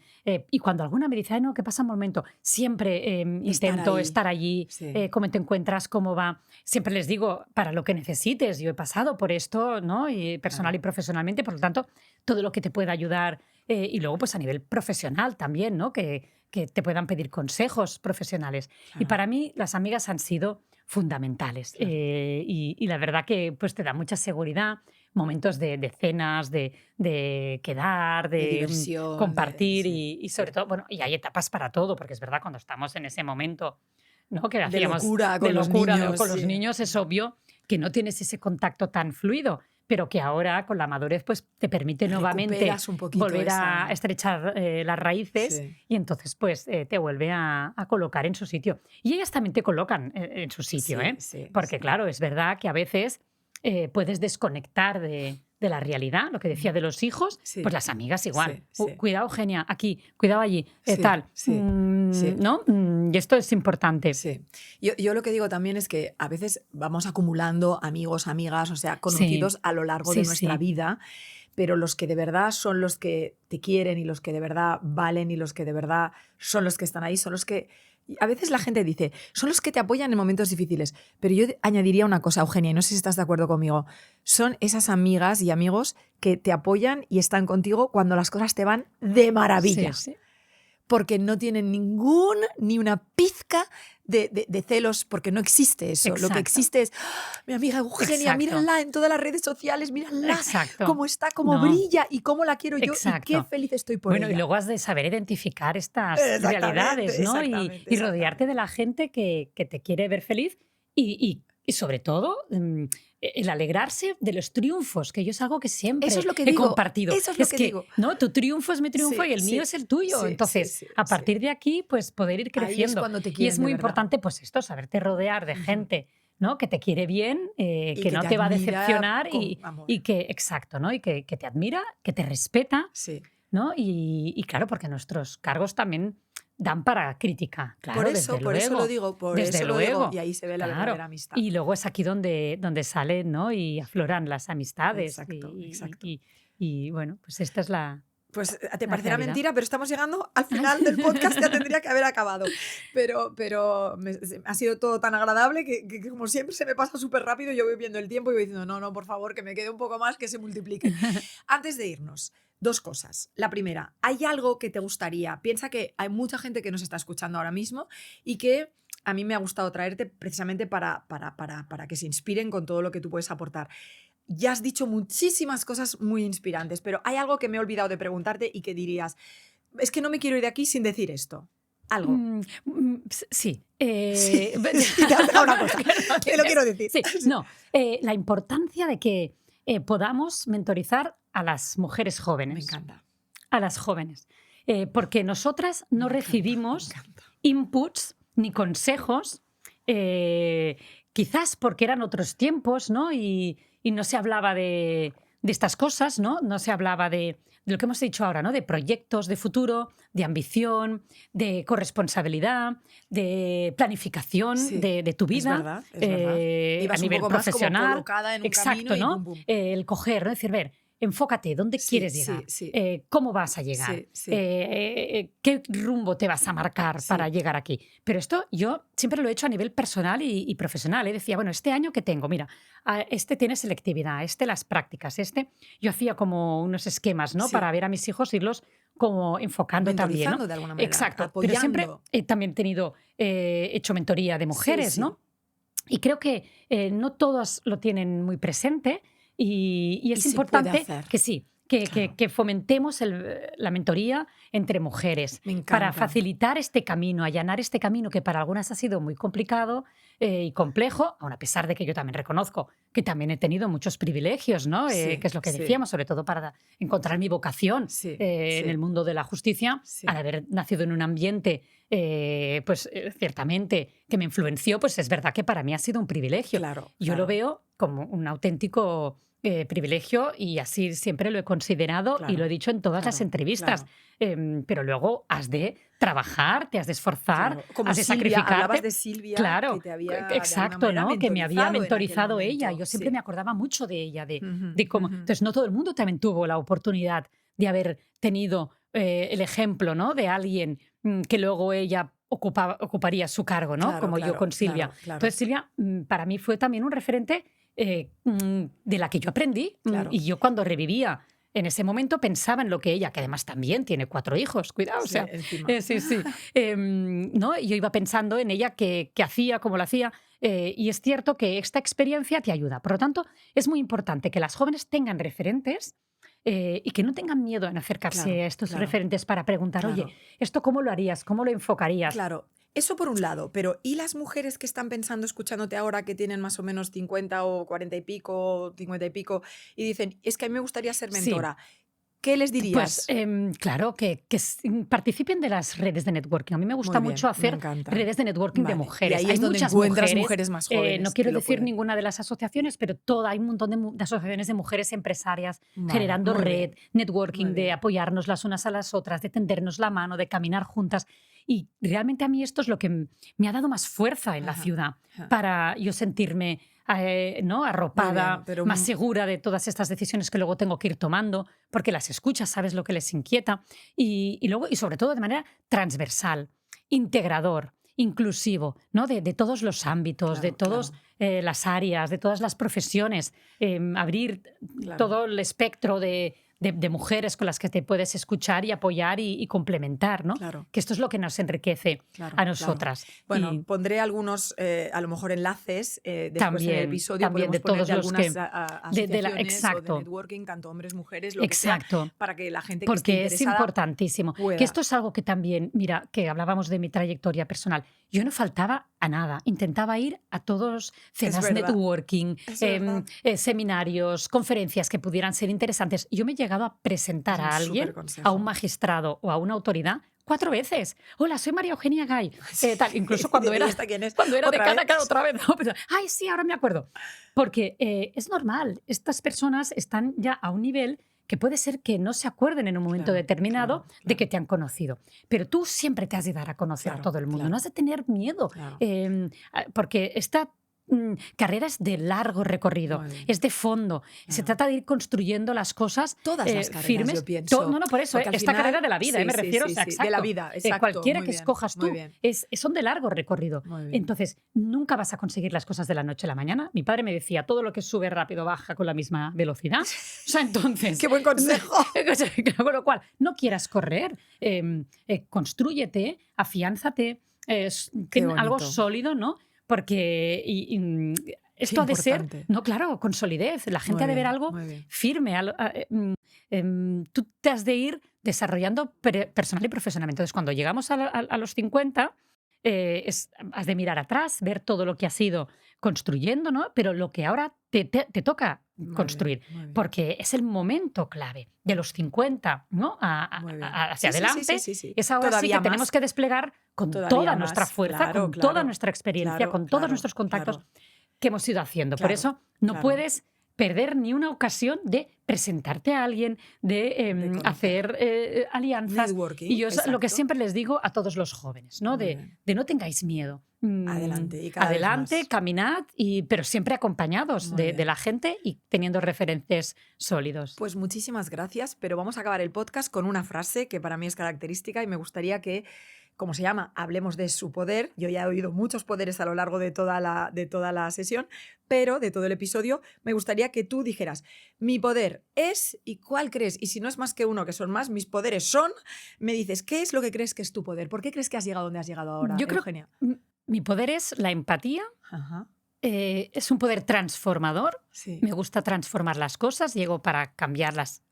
Y cuando alguna me dice, ay, no, ¿qué pasa un momento? Siempre intento ahí. estar allí, Sí. cómo te encuentras, cómo va. Siempre les digo, para lo que necesites, yo he pasado por esto, ¿no? Y personal Claro. y profesionalmente, por lo tanto, todo lo que te pueda ayudar y luego pues a nivel profesional también, ¿no? Que te puedan pedir consejos profesionales. Claro. Y para mí las amigas han sido fundamentales Claro. y la verdad que pues te da mucha seguridad, momentos de cenas, de quedar, De de diversión, compartir sí, y sobre todo, bueno, y hay etapas para todo, porque es verdad cuando estamos en ese momento, ¿no? Que de hacíamos locura con de los locura niños. con los Sí. niños, es obvio que no tienes ese contacto tan fluido, pero que ahora con la madurez pues te permite nuevamente Recuperas un poquito volver a esa... estrechar las raíces Sí. y entonces pues te vuelve a colocar en su sitio. Y ellas también te colocan en su sitio, Sí, ¿eh? sí, Porque sí. claro, es verdad que a veces puedes desconectar de la realidad, lo que decía de los hijos, Sí. pues las amigas igual. Sí, sí. Cuidado, Eugenia, aquí, cuidado allí, Sí, tal. sí, sí. ¿No? Y esto es importante. Sí. Yo lo que digo también es que a veces vamos acumulando amigos, amigas, o sea, conocidos Sí, a lo largo sí, de nuestra sí. vida, pero los que de verdad son los que te quieren y los que de verdad valen y los que de verdad son los que están ahí, son los que... A veces la gente dice, son los que te apoyan en momentos difíciles, pero yo añadiría una cosa, Eugenia, y no sé si estás de acuerdo conmigo, son esas amigas y amigos que te apoyan y están contigo cuando las cosas te van de maravilla. Sí, sí. Porque no tienen ni una pizca de celos, porque no existe eso. Lo que Exacto. existe es, "Ah, mi amiga Eugenia, Exacto. mírala en todas las redes sociales, mírala Exacto. cómo está, cómo No. brilla y cómo la quiero yo y qué Exacto. feliz estoy por Bueno, ella". y luego has de saber identificar estas Exactamente, realidades, ¿no? exactamente, Y rodearte de la gente que te quiere ver feliz y sobre todo el alegrarse de los triunfos, que yo es algo que siempre Eso es lo que he digo, compartido. eso es lo que que, digo. ¿no? Tu triunfo es mi triunfo Sí, y el mío sí, es el tuyo. sí, Entonces, sí, sí, a sí. partir de aquí, pues poder ir Ahí es creciendo. cuando te Y quieren es de muy verdad. importante, pues esto, saberte rodear de Ujú. gente, ¿no? Que te quiere bien, que que no te te va a admira decepcionar con amor. y que, exacto, ¿no? Y que te admira, que te respeta, Sí. ¿no? Y claro, porque nuestros cargos también dan para crítica, claro, Por eso lo digo, desde luego, y ahí se ve la claro. verdadera amistad. Y luego es aquí donde salen, ¿no? Y afloran las amistades. Exacto, exacto. Y bueno, pues esta es la Pues te La parecerá realidad. mentira, pero estamos llegando al final del podcast, ya tendría que haber acabado. Pero ha sido todo tan agradable que como siempre se me pasa súper rápido. Yo voy viendo el tiempo y voy diciendo, no, por favor, que me quede un poco más, que se multiplique. Antes de irnos, 2 cosas. La primera, ¿hay algo que te gustaría? Piensa que hay mucha gente que nos está escuchando ahora mismo y que a mí me ha gustado traerte precisamente para que se inspiren con todo lo que tú puedes aportar. Ya has dicho muchísimas cosas muy inspirantes, pero hay algo que me he olvidado de preguntarte y que dirías, es que no me quiero ir de aquí sin decir esto. Algo. Sí. Sí, te has dejado una cosa. Te lo quiero decir. Sí, no. La importancia de que podamos mentorizar a las mujeres jóvenes. Me encanta. A las jóvenes. Porque nosotras no recibimos Me encanta. inputs ni consejos, quizás porque eran otros tiempos, ¿no? Y no se hablaba de estas cosas, ¿no? No se hablaba de lo que hemos dicho ahora, ¿no? De proyectos de futuro, de ambición, de corresponsabilidad, de planificación Sí, de tu vida. Es verdad, es verdad. Ibas A nivel un poco más profesional. como colocada en un Exacto, camino y ¿no? bum, bum. El coger, ¿no? Decir, ver, enfócate, ¿dónde quieres llegar? Sí. ¿Cómo vas a llegar? Sí. ¿Qué rumbo te vas a marcar para llegar aquí? Pero esto yo siempre lo he hecho a nivel personal y profesional. Decía, bueno, este año que tengo, mira, este tiene selectividad, este las prácticas, yo hacía como unos esquemas, ¿no? Sí. Para ver a mis hijos, irlos como enfocando también, ¿no? De alguna manera. Exacto. Apoyando. Pero siempre he también hecho mentoría de mujeres, Sí. ¿no? Y creo que no todas lo tienen muy presente y es importante que sí, que fomentemos la mentoría entre mujeres Me encanta. para facilitar este camino, allanar este camino que para algunas ha sido muy complicado y complejo, aun a pesar de que yo también reconozco que también he tenido muchos privilegios, ¿no? Que es lo que decíamos, sobre todo para encontrar mi vocación en el mundo de la justicia, al haber nacido en un ambiente ciertamente que me influenció, pues es verdad que para mí ha sido un privilegio. Yo lo veo como un auténtico privilegio y así siempre lo he considerado y lo he dicho en todas las entrevistas. Pero luego has de trabajar, te has de esforzar, Como has de Silvia, sacrificarte. hablabas de Silvia, que te había exacto, ¿no? Que me había mentorizado ella. Yo siempre me acordaba mucho de ella, de cómo. Entonces, no todo el mundo también tuvo la oportunidad de haber tenido el ejemplo, ¿no? De alguien que luego ella ocuparía su cargo, ¿no? Como yo con Silvia. Entonces, Silvia para mí fue también un referente de la que yo aprendí. Y yo cuando revivía en ese momento pensaba en lo que ella, que además también tiene 4 hijos, cuidado, sí, ¿no? Yo iba pensando en ella qué hacía, cómo lo hacía, y es cierto que esta experiencia te ayuda. Por lo tanto, es muy importante que las jóvenes tengan referentes y que no tengan miedo en acercarse a estos referentes para preguntar, oye, ¿esto cómo lo harías? ¿Cómo lo enfocarías? Claro. Eso por un lado, pero ¿y las mujeres que están pensando, escuchándote ahora, que tienen más o menos 50 o 40 y pico, 50 y pico, y dicen, es que a mí me gustaría ser mentora? ¿Qué les dirías? Pues claro, que participen de las redes de networking. A mí me gusta mucho hacer redes de networking de mujeres. Y ahí es donde encuentras mujeres más jóvenes. No quiero decir ninguna de las asociaciones, pero hay un montón de asociaciones de mujeres empresarias generando red, networking, de apoyarnos las unas a las otras, de tendernos la mano, de caminar juntas. Y realmente a mí esto es lo que me ha dado más fuerza en la ciudad para yo sentirme ¿no? arropada, más segura de todas estas decisiones que luego tengo que ir tomando, porque las escuchas, sabes lo que les inquieta y luego, y sobre todo de manera transversal, integrador, inclusivo, ¿no? de todos los ámbitos, de todas las áreas, de todas las profesiones, abrir todo el espectro de mujeres con las que te puedes escuchar y apoyar y complementar, ¿no? Que esto es lo que nos enriquece a nosotras. Bueno, pondré algunos, a lo mejor, enlaces después también, del episodio. También podemos de todos poner los algunas que... asociaciones o de networking, tanto hombres, mujeres, lo que sea, para que la gente que esté interesada... Porque es importantísimo. pueda. Que esto es algo que también, mira, que hablábamos de mi trayectoria personal. Yo no faltaba a nada. Intentaba ir a todos cenas networking, seminarios, conferencias que pudieran ser interesantes. Yo me he llegado a presentar a alguien, a un magistrado o a una autoridad 4 veces. Hola, soy María Eugenia Gay. Incluso cuando era decana, claro, otra vez. No, pero, ay, sí, ahora me acuerdo. Porque es normal. Estas personas están ya a un nivel que puede ser que no se acuerden en un momento determinado de que te han conocido. Pero tú siempre te has de dar a conocer a todo el mundo. No has de tener miedo. Porque esta carrera es de largo recorrido, es de fondo. Se trata de ir construyendo las cosas todas las carreras, firmes. yo pienso. No, por eso, esta final, carrera de la vida, me refiero. Sí, o sea, exacto. De la vida, exacto. Cualquiera muy que bien, escojas tú son de largo recorrido. Entonces, nunca vas a conseguir las cosas de la noche a la mañana. Mi padre me decía, todo lo que sube rápido baja con la misma velocidad. O sea, entonces... ¡Qué buen consejo! Con lo cual, no quieras correr, constrúyete, afiánzate, ten algo sólido, ¿no? Porque esto ha de ser, no, claro, con solidez. La gente ha de ver algo firme. Tú te has de ir desarrollando personal y profesionalmente. Entonces, cuando llegamos a los 50, has de mirar atrás, ver todo lo que has ido construyendo, ¿no? Pero lo que ahora te toca construir, porque es el momento clave de los 50, ¿no? Hacia adelante. Es ahora todavía sí que tenemos que desplegar con toda nuestra fuerza, con toda nuestra experiencia, con todos nuestros contactos que hemos ido haciendo. Por eso no puedes perder ni una ocasión de presentarte a alguien, de hacer alianzas. Networking, y yo lo que siempre les digo a todos los jóvenes, ¿no? De no tengáis miedo. Adelante, caminad, pero siempre acompañados de la gente y teniendo referentes sólidos. Pues muchísimas gracias, pero vamos a acabar el podcast con una frase que para mí es característica y me gustaría que, como se llama, hablemos de su poder. Yo ya he oído muchos poderes a lo largo de toda la sesión, pero de todo el episodio me gustaría que tú dijeras, mi poder es, ¿y cuál crees? Y si no es más que uno, que son más, mis poderes son, me dices, ¿qué es lo que crees que es tu poder? ¿Por qué crees que has llegado donde has llegado ahora, Eugenia? Mi poder es la empatía. Ajá. Es un poder transformador. Sí. Me gusta transformar las cosas. Llego para cambiarlas,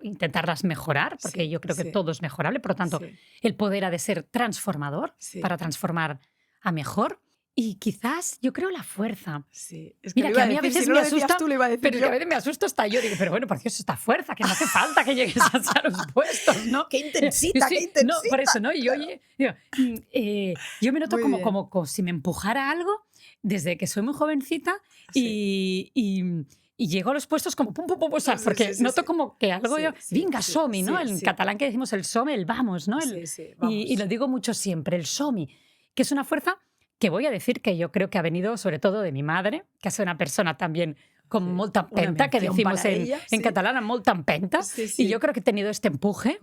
intentarlas mejorar, porque yo creo que todo es mejorable. Por lo tanto, el poder ha de ser transformador para transformar a mejor. Y quizás, yo creo, la fuerza. Sí. Es que, mira, que a mí a veces me asusta, tú, lo iba a decir pero yo. a veces me asusto hasta yo. Digo, pero bueno, por Dios, esta fuerza, que no hace falta que llegues a los puestos, ¿no? ¡Qué intensita, qué intensita! No, por eso, ¿no? Y yo me noto como si me empujara algo desde que soy muy jovencita y llego a los puestos como pum, pum, pum, porque noto como que algo vinga, som-hi, ¿no? En catalán que decimos el som, el vamos, ¿no? Vamos. Y lo digo mucho siempre, el som-hi, que es una fuerza que voy a decir que yo creo que ha venido sobre todo de mi madre, que ha sido una persona también con molta empenta, que decimos en catalán, molta empenta, y yo creo que he tenido este empuje,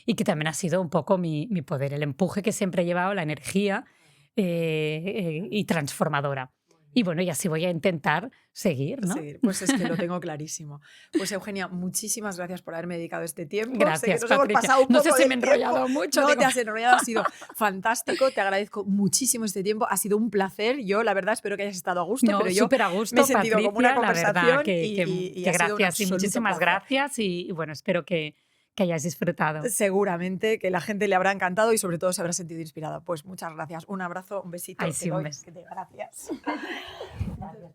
y que también ha sido un poco mi poder, el empuje que siempre he llevado, la energía y transformadora. Y bueno, y así voy a intentar seguir, ¿no? Pues es que lo tengo clarísimo. Pues Eugenia, muchísimas gracias por haberme dedicado este tiempo. Gracias, sé que nos hemos pasado un no poco sé si me he enrollado mucho. No te has enrollado, ha sido fantástico. Te agradezco muchísimo este tiempo. Ha sido un placer. Yo, la verdad, espero que hayas estado a gusto. Pero yo súper a gusto, me he sentido Patricia, como una conversación. La verdad, y gracias y muchísimas gracias. Y bueno, espero que hayáis disfrutado. Seguramente que la gente le habrá encantado y sobre todo se habrá sentido inspirada. Pues muchas gracias. Un abrazo, un besito. Ay, sí, un beso. Gracias. Gracias.